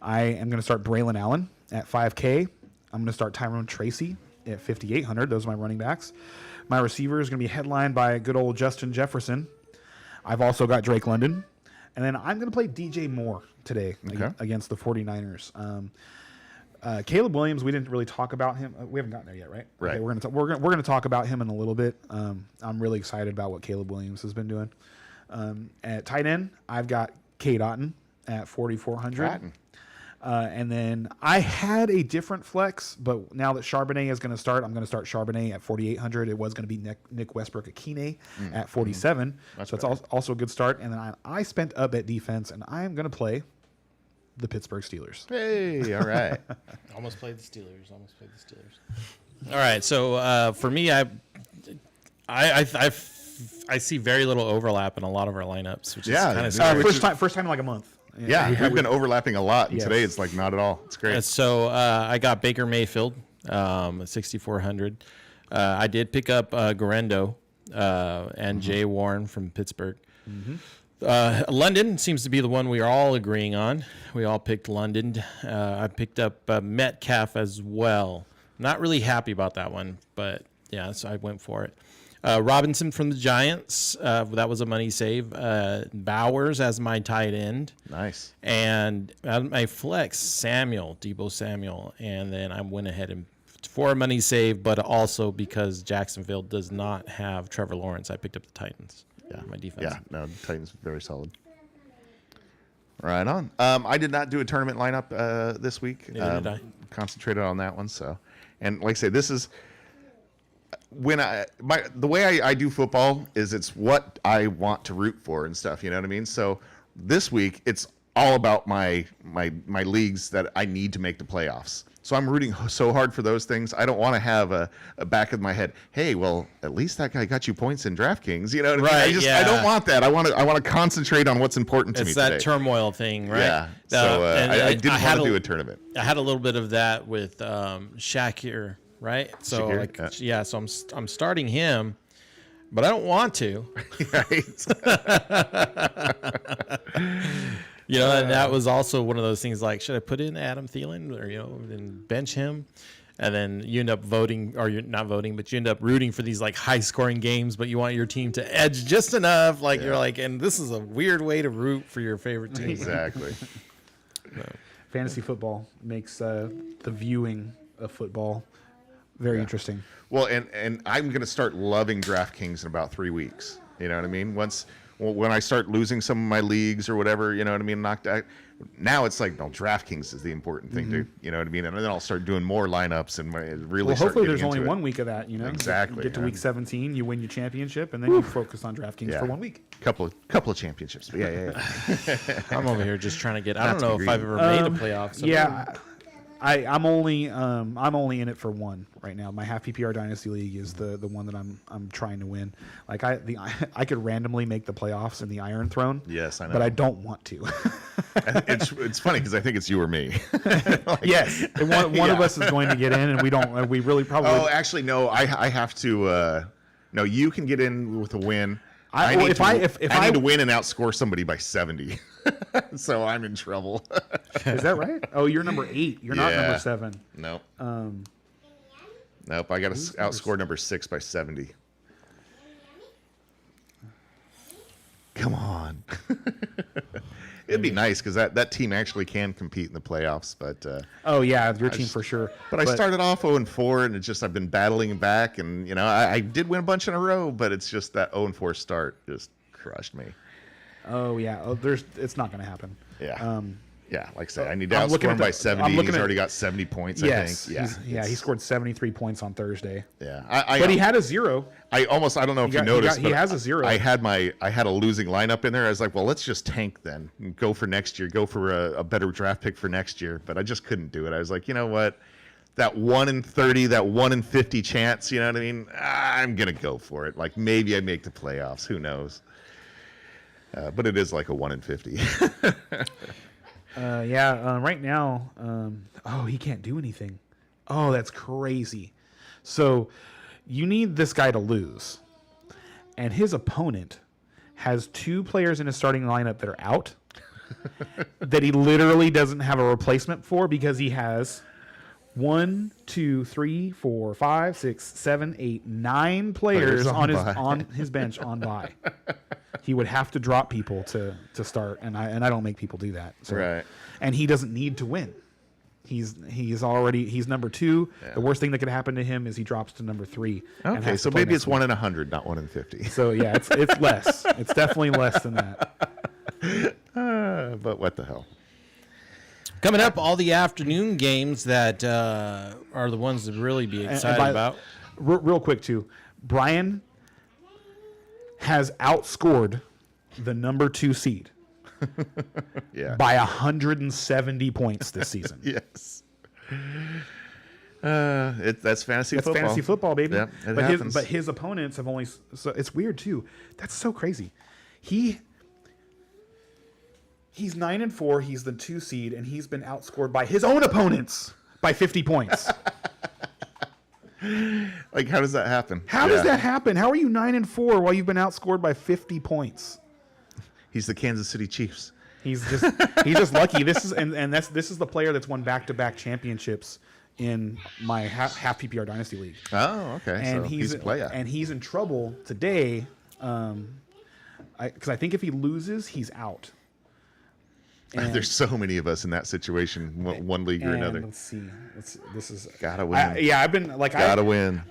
I am going to start Braylon Allen at 5K. I'm going to start Tyrone Tracy at 5,800. Those are my running backs. My receiver is going to be headlined by good old Justin Jefferson. I've also got Drake London. And then I'm going to play DJ Moore today against the 49ers. Caleb Williams, we didn't really talk about him. We haven't gotten there yet, right? Right. Okay, we're going to talk about him in a little bit. I'm really excited about what Caleb Williams has been doing. At tight end, I've got Cade Otton at 4,400. And then I had a different flex, but now that Charbonnet is going to start, I'm going to start Charbonnet at 4,800. It was going to be Nick Westbrook-Akine at 47. So it's also a good start. And then I spent up at defense, and I am going to play the Pittsburgh Steelers. Hey, all right. Almost played the Steelers. All right, so for me, I see very little overlap in a lot of our lineups, which is kind of scary. First time in like a month. Yeah, we've been overlapping a lot, and today it's like not at all. It's great. So I got Baker Mayfield, 6,400. I did pick up Garendo and Jay Warren from Pittsburgh. London seems to be the one we are all agreeing on. We all picked London. I picked up Metcalf as well. Not really happy about that one, but yeah, so I went for it. Robinson from the Giants. That was a money save. Bowers as my tight end. Nice. And my flex, Debo Samuel. And then I went ahead and for a money save, but also because Jacksonville does not have Trevor Lawrence, I picked up the Titans. Yeah, my defense. Yeah, no, the Titans very solid. Right on. I did not do a tournament lineup this week. Neither did I. Concentrated on that one. So, and like I say, this is when the way I do football is it's what I want to root for and stuff. You know what I mean? So this week it's all about my leagues that I need to make the playoffs. So I'm rooting so hard for those things. I don't want to have a back of my head. Hey, well, at least that guy got you points in DraftKings. You know what I mean? I don't want that. I want to concentrate on what's important to me today. It's that turmoil thing, right? Yeah. So I didn't want to do a tournament. I had a little bit of that with Shakir, right? So Shakir, so I'm starting him, but I don't want to. You know, and that was also one of those things like, should I put in Adam Thielen or, and bench him? And then you end up voting, or you're not voting, but you end up rooting for these like high scoring games, but you want your team to edge just enough. Like you're like, and this is a weird way to root for your favorite team. Exactly. Fantasy football makes the viewing of football very interesting. Well, and I'm going to start loving DraftKings in about 3 weeks. You know what I mean? When I start losing some of my leagues or whatever, you know what I mean, knocked out. Now it's like, no, DraftKings is the important thing, dude. You know what I mean? And then I'll start doing more lineups and really. Well, hopefully there's only 1 week of that. You know, exactly. You get to week 17, you win your championship, and then you focus on DraftKings for 1 week. Couple of championships. But yeah. I'm over here just trying to get. I don't know if I've ever made a playoff. So I'm only in it for one right now. My half PPR dynasty league is the one that I'm trying to win. Like I could randomly make the playoffs in the Iron Throne. Yes, I know. But I don't want to. it's funny because I think it's you or me. Yes, one of us is going to get in, and we don't. We really probably. Oh, actually, no. I have to. No, you can get in with a win. I need to win and outscore somebody by 70. So I'm in trouble. Is that right? Oh, you're number 8. You're not number 7. Nope. Nope. I got to outscore number 6 by 70. Come on. It'd be nice because that team actually can compete in the playoffs. But oh yeah, your team for sure. But I started off 0-4, and it's just I've been battling back, and I did win a bunch in a row, but it's just that 0-4 start just crushed me. Oh yeah, it's not going to happen. Yeah. Yeah, like I said, I need to outscore him by 70. He's already got 70 points, yes, I think. Yeah, he scored 73 points on Thursday. Yeah, but he had a 0. I don't know if you noticed, he has a 0. I had a losing lineup in there. I was like, well, let's just tank then, and go for next year, go for a better draft pick for next year. But I just couldn't do it. I was like, you know what? That 1 in 30, that 1 in 50 chance, you know what I mean? I'm gonna go for it. Like maybe I make the playoffs. Who knows? But it is like a 1 in 50. Right now, he can't do anything. Oh, that's crazy. So you need this guy to lose. And his opponent has 2 players in his starting lineup that are out that he literally doesn't have a replacement for because he has 1, 2, 3, 4, 5, 6, 7, 8, 9 players on his bench on bye. He would have to drop people to start, and I don't make people do that. So. Right. And he doesn't need to win. He's number 2. Yeah. The worst thing that could happen to him is he drops to number 3. Okay, so maybe it's 1 in 100, not 1 in 50. So yeah, it's less. It's definitely less than that. But what the hell? Coming up, all the afternoon games that are the ones to really be excited about. Real quick too, Brian has outscored the number 2 seed. Yeah. by 170 points this season. Yes. That's fantasy That's football. fantasy football, baby. Yeah, it happens. But his opponents have only. So it's weird too. That's so crazy. He's 9-4. He's the 2 seed, and he's been outscored by his own opponents by 50 points. Like, how does that happen? How does that happen? How are you 9-4 while you've been outscored by 50 points? He's the Kansas City Chiefs. He's just lucky. This is the player that's won back-to-back championships in my half PPR dynasty league. Oh, okay. And so he's a player. and he's in trouble today, because I think if he loses, he's out. And, There's so many of us in that situation, one league or another. Let's see. This is Gotta win. I've been like Gotta win.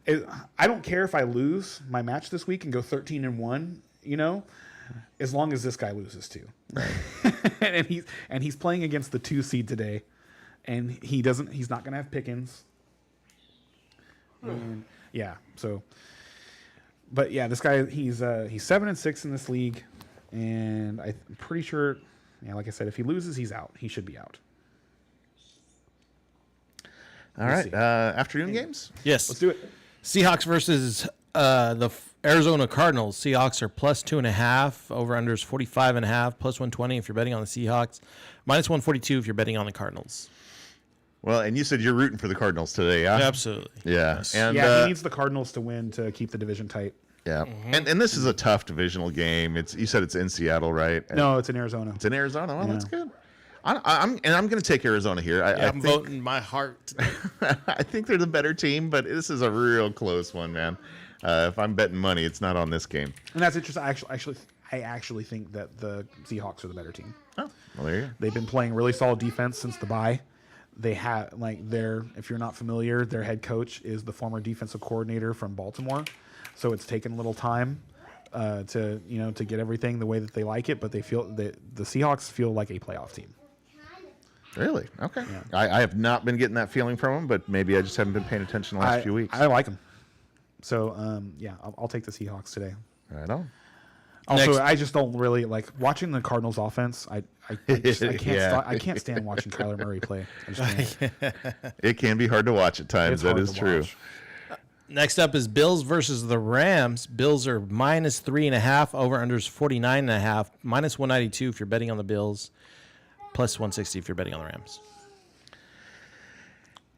I don't care if I lose my match this week and go 13-1. You know, as long as this guy loses too. Right. and he's playing against the 2 seed today, and he's not going to have Pickens. And, yeah. So, but yeah, this guy he's 7-6 in this league, and I'm pretty sure. Yeah, like I said, if he loses, he's out. He should be out. All right. Afternoon games? Yes. Let's do it. Seahawks versus the Arizona Cardinals. Seahawks are plus 2.5. Over unders 45.5. Plus 120 if you're betting on the Seahawks. Minus 142 if you're betting on the Cardinals. Well, and you said you're rooting for the Cardinals today, yeah? Absolutely. Yeah. Yes. And, He needs the Cardinals to win to keep the division tight. Yeah. And this is a tough divisional game. You said it's in Seattle, right? No, it's in Arizona. It's in Arizona. Well, that's good. I'm going to take Arizona here. I'm voting my heart. I think they're the better team, but this is a real close one, man. If I'm betting money, it's not on this game. And that's interesting. I actually think that the Seahawks are the better team. Oh, well, there you go. They've been playing really solid defense since the bye. They have if you're not familiar, their head coach is the former defensive coordinator from Baltimore. So it's taken a little time to get everything the way that they like it, but they feel that the Seahawks feel like a playoff team. Really? Okay. Yeah. I have not been getting that feeling from them, but maybe I just haven't been paying attention the last few weeks. I like them. So I'll take the Seahawks today. Right on. Also, I just don't really like watching the Cardinals offense. I can't stand watching Kyler Murray play. I just can't. It can be hard to watch at times. That is true. Watch. Next up is Bills versus the Rams. Bills are minus 3.5. Over unders 49.5. Minus 192 if you're betting on the Bills. Plus 160 if you're betting on the Rams.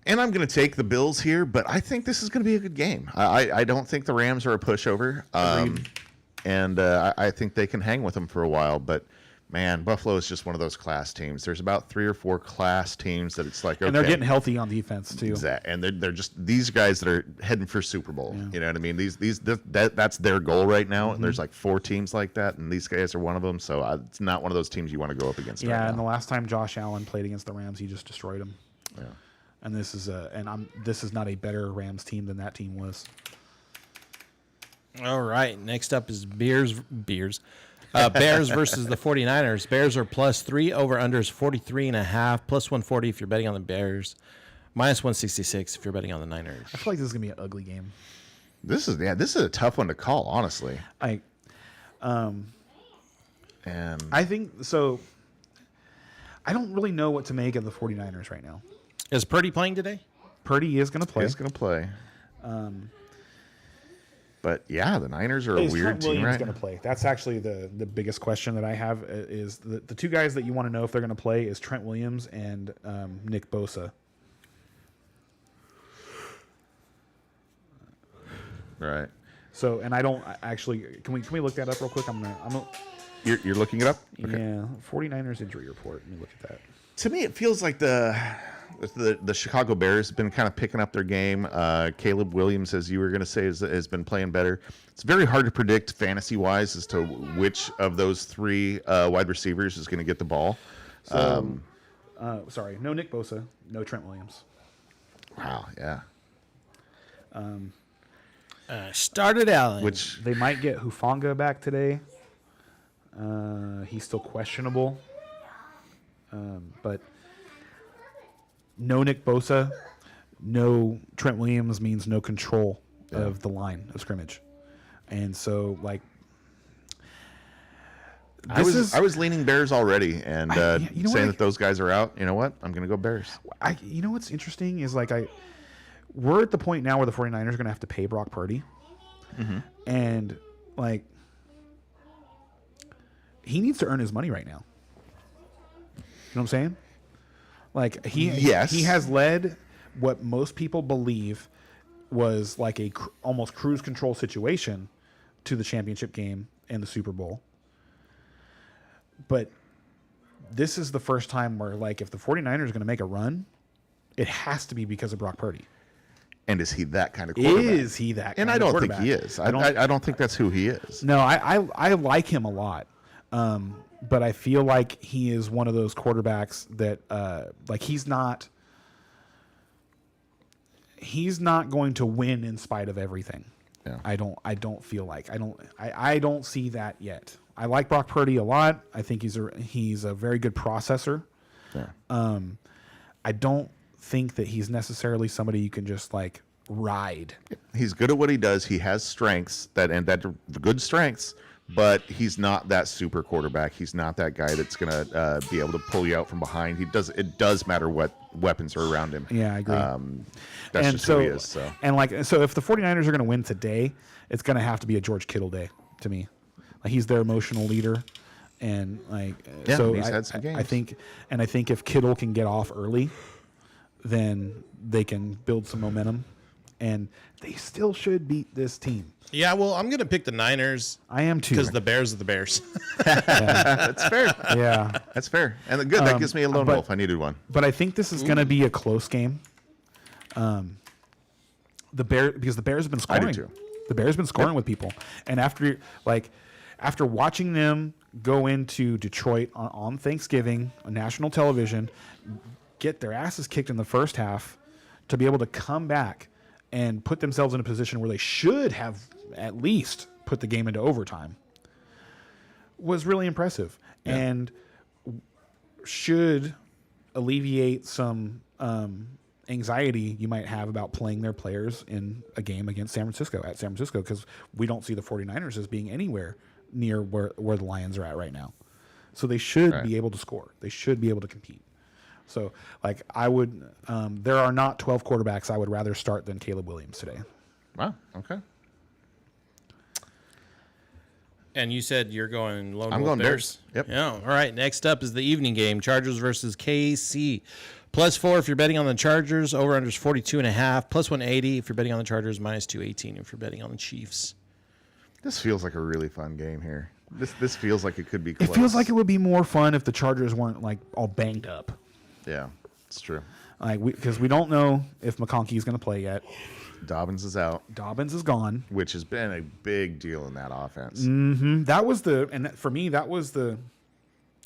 And I'm going to take the Bills here, but I think this is going to be a good game. I don't think the Rams are a pushover. And I think they can hang with them for a while. But, man, Buffalo is just one of those class teams. There's about 3 or 4 class teams that it's like, okay. And they're getting healthy on defense, too. Exactly. And they're just these guys that are heading for Super Bowl. Yeah. You know what I mean? That's their goal right now. And there's like 4 teams like that, and these guys are one of them. So it's not one of those teams you want to go up against. Yeah, right and now. the last time Josh Allen played against the Rams, he just destroyed them. Yeah. And this is not a better Rams team than that team was. All right. Next up is Bears versus the 49ers. Bears are plus 3. Over unders 43.5. Plus 140 if you're betting on the Bears. Minus 166 if you're betting on the Niners. I feel like this is gonna be an ugly game. This is a tough one to call, honestly. And I think so. I don't really know what to make of the 49ers right now. Is Purdy playing today? Purdy is going to play. He's going to play. But yeah, the Niners are a weird team, right? Going to play. That's actually the biggest question that I have is the 2 guys that you want to know if they're going to play is Trent Williams and Nick Bosa. Right. So, and I don't actually. Can we look that up real quick? You're looking it up? Okay. Yeah. 49ers injury report. Let me look at that. To me, it feels like the Chicago Bears have been kind of picking up their game. Caleb Williams, as you were going to say, has been playing better. It's very hard to predict fantasy-wise as to which of those 3 wide receivers is going to get the ball. So, sorry, no Nick Bosa, no Trent Williams. Wow, yeah. Started Allen. Which They might get Hufanga back today. He's still questionable. But no Nick Bosa, no Trent Williams means no control of the line of scrimmage. And so, I was leaning Bears already, and saying that those guys are out. You know what? I'm going to go Bears. You know what's interesting is we're at the point now where the 49ers are going to have to pay Brock Purdy, and like he needs to earn his money right now. You know what I'm saying? Like he has led what most people believe was like a almost cruise control situation to the championship game and the Super Bowl. But this is the first time where, like, if the 49ers are going to make a run, it has to be because of Brock Purdy. And is he that kind of quarterback? Is he that kind of quarterback? And I don't think he is. I don't think that's who he is. No, I like him a lot. But I feel like he is one of those quarterbacks that, like, he's not going to win in spite of everything. Yeah. I don't feel like I don't see that yet. I like Brock Purdy a lot. I think he's a very good processor. Yeah. I don't think that he's necessarily somebody you can just like ride. He's good at what he does. He has strengths that good strengths, but he's not that super quarterback. He's not that guy that's gonna be able to pull you out from behind. It does matter what weapons are around him. Yeah, I agree. That's just who he is. So if the 49ers are going to win today, it's going to have to be a George Kittle day to me. Like, he's their emotional leader, and he's had some games. I think if Kittle can get off early, then they can build some momentum, and they still should beat this team. Yeah, well, I'm going to pick the Niners. I am too, because the Bears are the Bears. That's fair. Yeah, that's fair. And that gives me a lone wolf. I needed one. But I think this is going to be a close game. Because the Bears have been scoring. I do too. The Bears have been scoring with people, and after watching them go into Detroit on Thanksgiving on national television, get their asses kicked in the first half, to be able to come back and put themselves in a position where they should have at least put the game into overtime, was really impressive, and should alleviate some anxiety you might have about playing their players in a game against San Francisco, because we don't see the 49ers as being anywhere near where the Lions are at right now. So they should be able to score. They should be able to compete. So, like, I would there are not 12 quarterbacks I would rather start than Caleb Williams today. Wow, okay. And you said you're going lone wolf. I'm going Bears. Yep. Yeah. All right. Next up is the evening game: Chargers versus KC. +4 if you're betting on the Chargers. Over under is 42.5. +180 if you're betting on the Chargers. -218 if you're betting on the Chiefs. This feels like a really fun game here. This feels like it could be close. It feels like it would be more fun if the Chargers weren't like all banged up. Yeah, it's true. Like, because we don't know if McConkey is going to play yet. Dobbins is out. Dobbins is gone, which has been a big deal in that offense. Mm-hmm. For me, that was the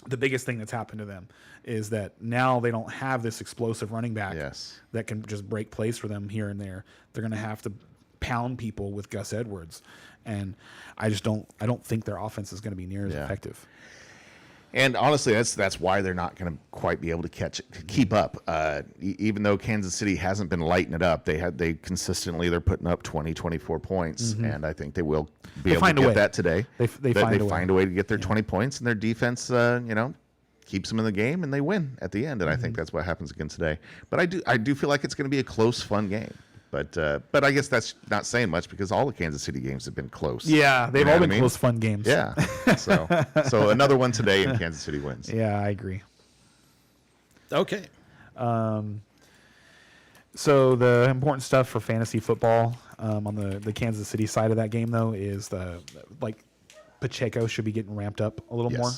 biggest thing that's happened to them, is that now they don't have this explosive running back that can just break plays for them here and there. They're going to have to pound people with Gus Edwards, and I don't think their offense is going to be near as effective. And honestly, that's why they're not going to quite be able to keep up. Even though Kansas City hasn't been lighting it up, they're putting up 20, 24 points, and I think they will be able to get that today. They find a way to get their 20 points, and their defense, keeps them in the game, and they win at the end. And I think that's what happens again today. But I do feel like it's going to be a close, fun game. But I guess that's not saying much, because all the Kansas City games have been close. Yeah, they've all been close, fun games. Yeah. So another one today, and Kansas City wins. Yeah, I agree. Okay. So the important stuff for fantasy football on the Kansas City side of that game, though, is Pacheco should be getting ramped up a little more.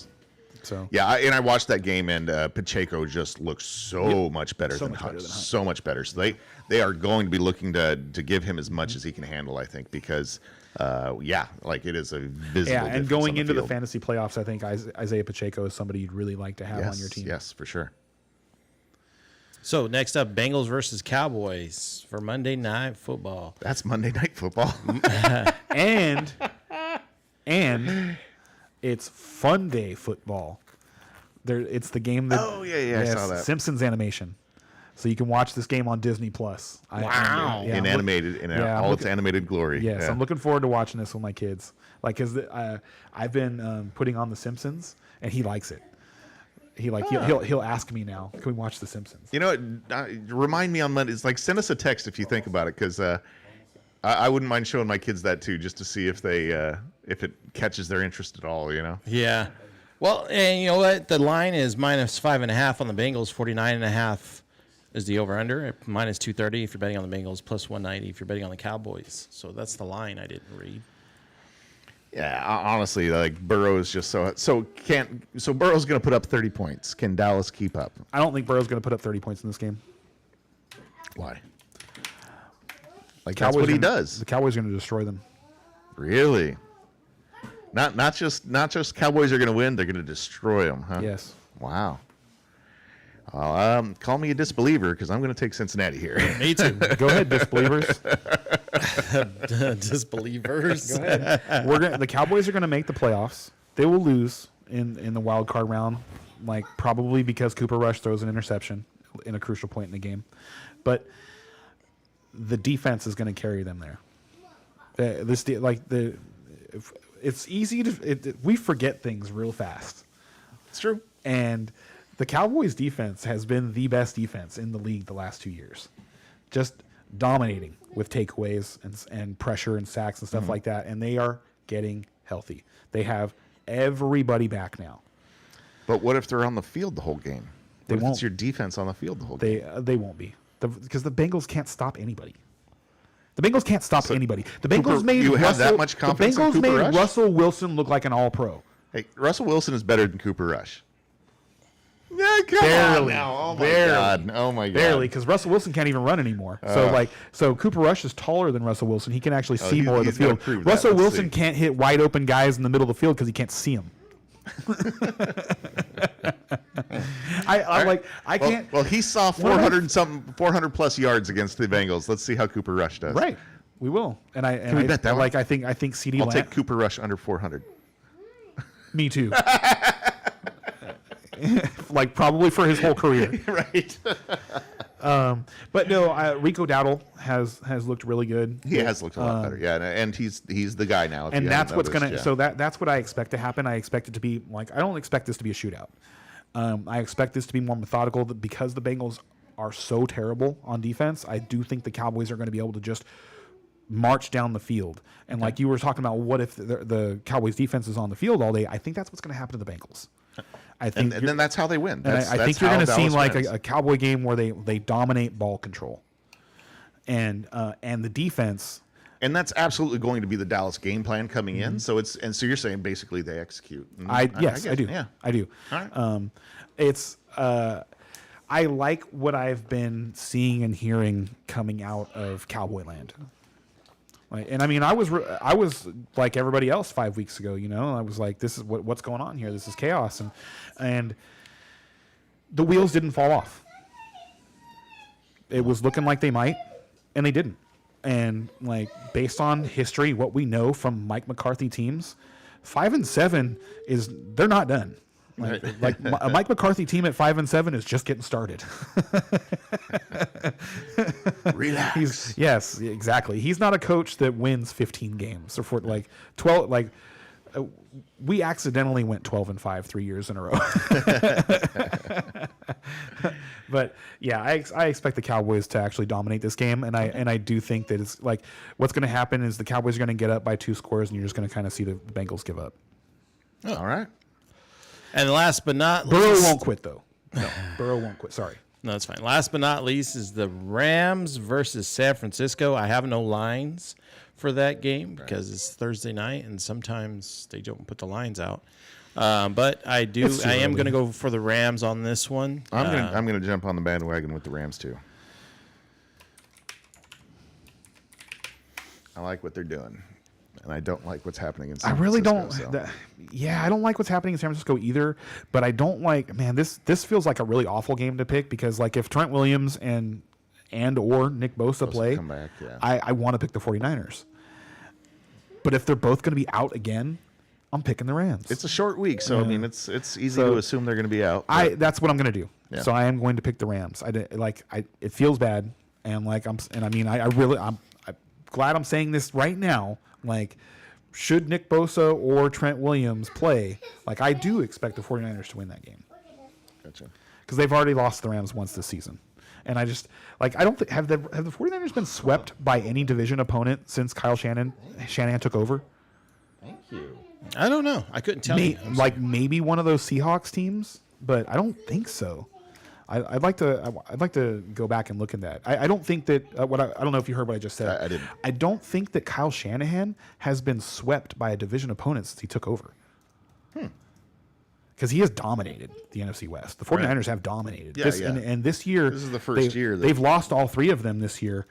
So yeah, I watched that game, and Pacheco just looks so much better than Hunt. So much better. So they are going to be looking to give him as much as he can handle, I think, because it is a visible. Yeah, and going into the fantasy playoffs, I think Isaiah Pacheco is somebody you'd really like to have on your team. Yes, for sure. So next up, Bengals versus Cowboys for Monday Night Football. That's Monday Night Football, and it's Fun Day Football. It's the game that I saw that. Simpsons animation. So you can watch this game on Disney Plus. Wow. In animated, in all its animated glory. Yes, Yeah. I'm looking forward to watching this with my kids. Like, cause I've been putting on The Simpsons, and he likes it. He'll ask me now, can we watch The Simpsons? You know, remind me on Monday. It's like, send us a text if you think about it, because I wouldn't mind showing my kids that too, just to see if if it catches their interest at all. You know. Yeah. Well, and you know what? The line is -5.5 on the Bengals. 49.5 is the over/under. -230 if you're betting on the Bengals. +190 if you're betting on the Cowboys. So that's the line I didn't read. Yeah, honestly, like Burrow is just so Burrow's going to put up 30 points. Can Dallas keep up? I don't think Burrow's going to put up 30 points in this game. Why? Like, that's what he does. The Cowboys are going to destroy them. Really? Not just Cowboys are going to win; they're going to destroy them, huh? Yes. Wow. Call me a disbeliever, because I'm going to take Cincinnati here. Me too. Go ahead, disbelievers. Disbelievers. Go ahead. The Cowboys are going to make the playoffs. They will lose in the wild card round, like probably because Cooper Rush throws an interception in a crucial point in the game. But the defense is going to carry them there. It's easy to we forget things real fast. It's true. And the Cowboys defense has been the best defense in the league the last 2 years. Just dominating with takeaways and pressure and sacks and stuff like that. And they are getting healthy. They have everybody back now. But what if they're on the field the whole game? They What if won't. it's your defense on the field the whole game? They won't be. Because the Bengals can't stop anybody. The Bengals can't stop anybody. The Bengals Cooper, made you have Russell, that much confidence the in Bengals Cooper made Rush? Russell Wilson look like an all-pro. Hey, Russell Wilson is better than Cooper Rush. Yeah, come Barely. on now. Oh my Barely. god. Oh my god. Barely, because Russell Wilson can't even run anymore. So Cooper Rush is taller than Russell Wilson. He can actually see more of the he's gotta field. prove that. Russell Let's Wilson see. can't hit wide open guys in the middle of the field because he can't see them. I can't. Well, he saw 400 plus yards against the Bengals. Let's see how Cooper Rush does. Right, we will. And Can we bet that one? I think CD. I'll take Cooper Rush under 400. Me too. Like probably for his whole career. Right. But no, Rico Dowdle has looked really good. He has looked a lot better. Yeah, and he's the guy now. if And you that's haven't what's noticed, gonna. yeah. So that's what I expect to happen. I expect it to be like I don't expect this to be a shootout. I expect this to be more methodical because the Bengals are so terrible on defense. I do think the Cowboys are going to be able to just march down the field. And like you were talking about, what if the Cowboys defense is on the field all day? I think that's what's going to happen to the Bengals. I think, and then that's how they win. That's, I think that's you're how going to see Dallas like wins. a Cowboy game where they dominate ball control, and the defense. And that's absolutely going to be the Dallas game plan coming in. So so you're saying basically they execute. Yes, I do. Yeah, I do. All right. It's I like what I've been seeing and hearing coming out of Cowboy Land. Like, and I mean, I was like everybody else 5 weeks ago. You know, I was like, this is what's going on here. This is chaos, and the wheels didn't fall off. It was looking like they might, and they didn't. And like based on history, what we know from Mike McCarthy teams, 5-7 they're not done. Like a Mike McCarthy team at 5-7 is just getting started. Relax. Yes, exactly. He's not a coach that wins 15 games or 12. Like we accidentally went 12-5 3 years in a row. But yeah, I expect the Cowboys to actually dominate this game, and I do think that it's like what's going to happen is the Cowboys are going to get up by 2 scores, and you're just going to kind of see the Bengals give up. Oh, all right. And last but not Burrow least, won't quit though. No, Burrow won't quit. Sorry. No, that's fine. Last but not least is the Rams versus San Francisco. I have no lines for that game because it's Thursday night, and sometimes they don't put the lines out. But I am going to go for the Rams on this one. I'm gonna jump on the bandwagon with the Rams too. I like what they're doing, and I don't like what's happening in San I really Francisco, don't. so. I don't like what's happening in San Francisco either. But I don't like. Man, this feels like a really awful game to pick because like if Trent Williams and or Nick Bosa play, come back, yeah. I want to pick the 49ers. But if they're both going to be out again, I'm picking the Rams. It's a short week, so I mean, it's easy So, to assume they're going to be out. That's what I'm going to do. Yeah. So I am going to pick the Rams. It feels bad, and I'm glad I'm saying this right now. Like, should Nick Bosa or Trent Williams play, like, I do expect the 49ers to win that game. Gotcha. Because they've already lost the Rams once this season. And I just, like, I don't think, have the 49ers been swept by any division opponent since Kyle Shanahan took over? Thank you. I don't know. I couldn't tell you. Maybe one of those Seahawks teams, but I don't think so. I'd like to go back and look at that. I don't think that I don't know if you heard what I just said. I didn't. I don't think that Kyle Shanahan has been swept by a division opponent since he took over. Because he has dominated the NFC West. The 49ers have dominated. And this year, this is the first year they've lost all three of them this year,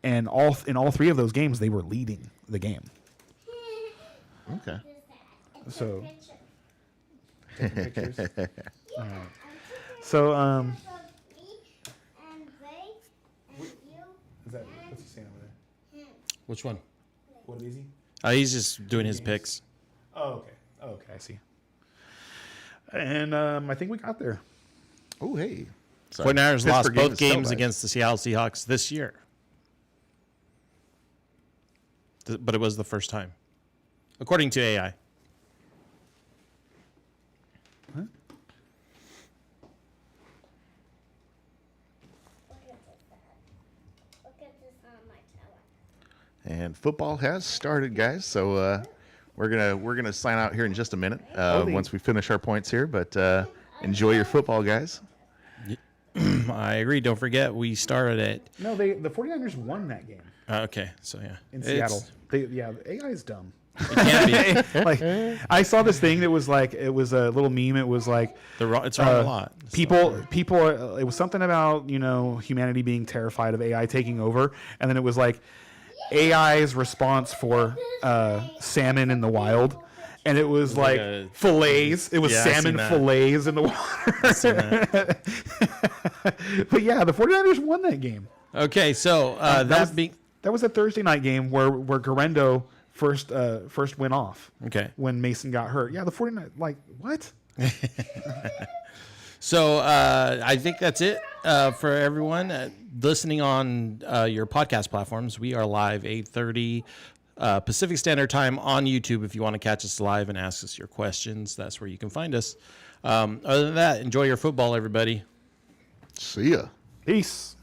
and in all three of those games they were leading the game. Okay. So. Pictures. All right. So, what's he saying over there? Which one? What is he? He's just doing his picks. Oh, okay, I see. And I think we got there. Oh, hey. 49ers lost game both is still games bad. against the Seattle Seahawks this year. But it was the first time, according to AI. And football has started, guys. So we're gonna sign out here in just a minute once we finish our points here. But enjoy your football, guys. I agree. Don't forget, we started it. No, the 49ers won that game Okay, so yeah, in Seattle. AI is dumb. It can't be. Like, I saw this thing that was like, it was a little meme. It was like, It's wrong a lot. people. It was something about humanity being terrified of AI taking over, and then it was like AI's response for salmon in the wild. And it was like fillets. It was salmon fillets in the water. But yeah, the 49ers won that game. Okay, so that was a Thursday night game where Garendo first went off. Okay. When Mason got hurt. Yeah, the 49ers, like, what? So I think that's it for everyone listening on your podcast platforms. We are live 8:30 Pacific Standard Time on YouTube. If you want to catch us live and ask us your questions, that's where you can find us. Other than that, enjoy your football, everybody. See ya. Peace.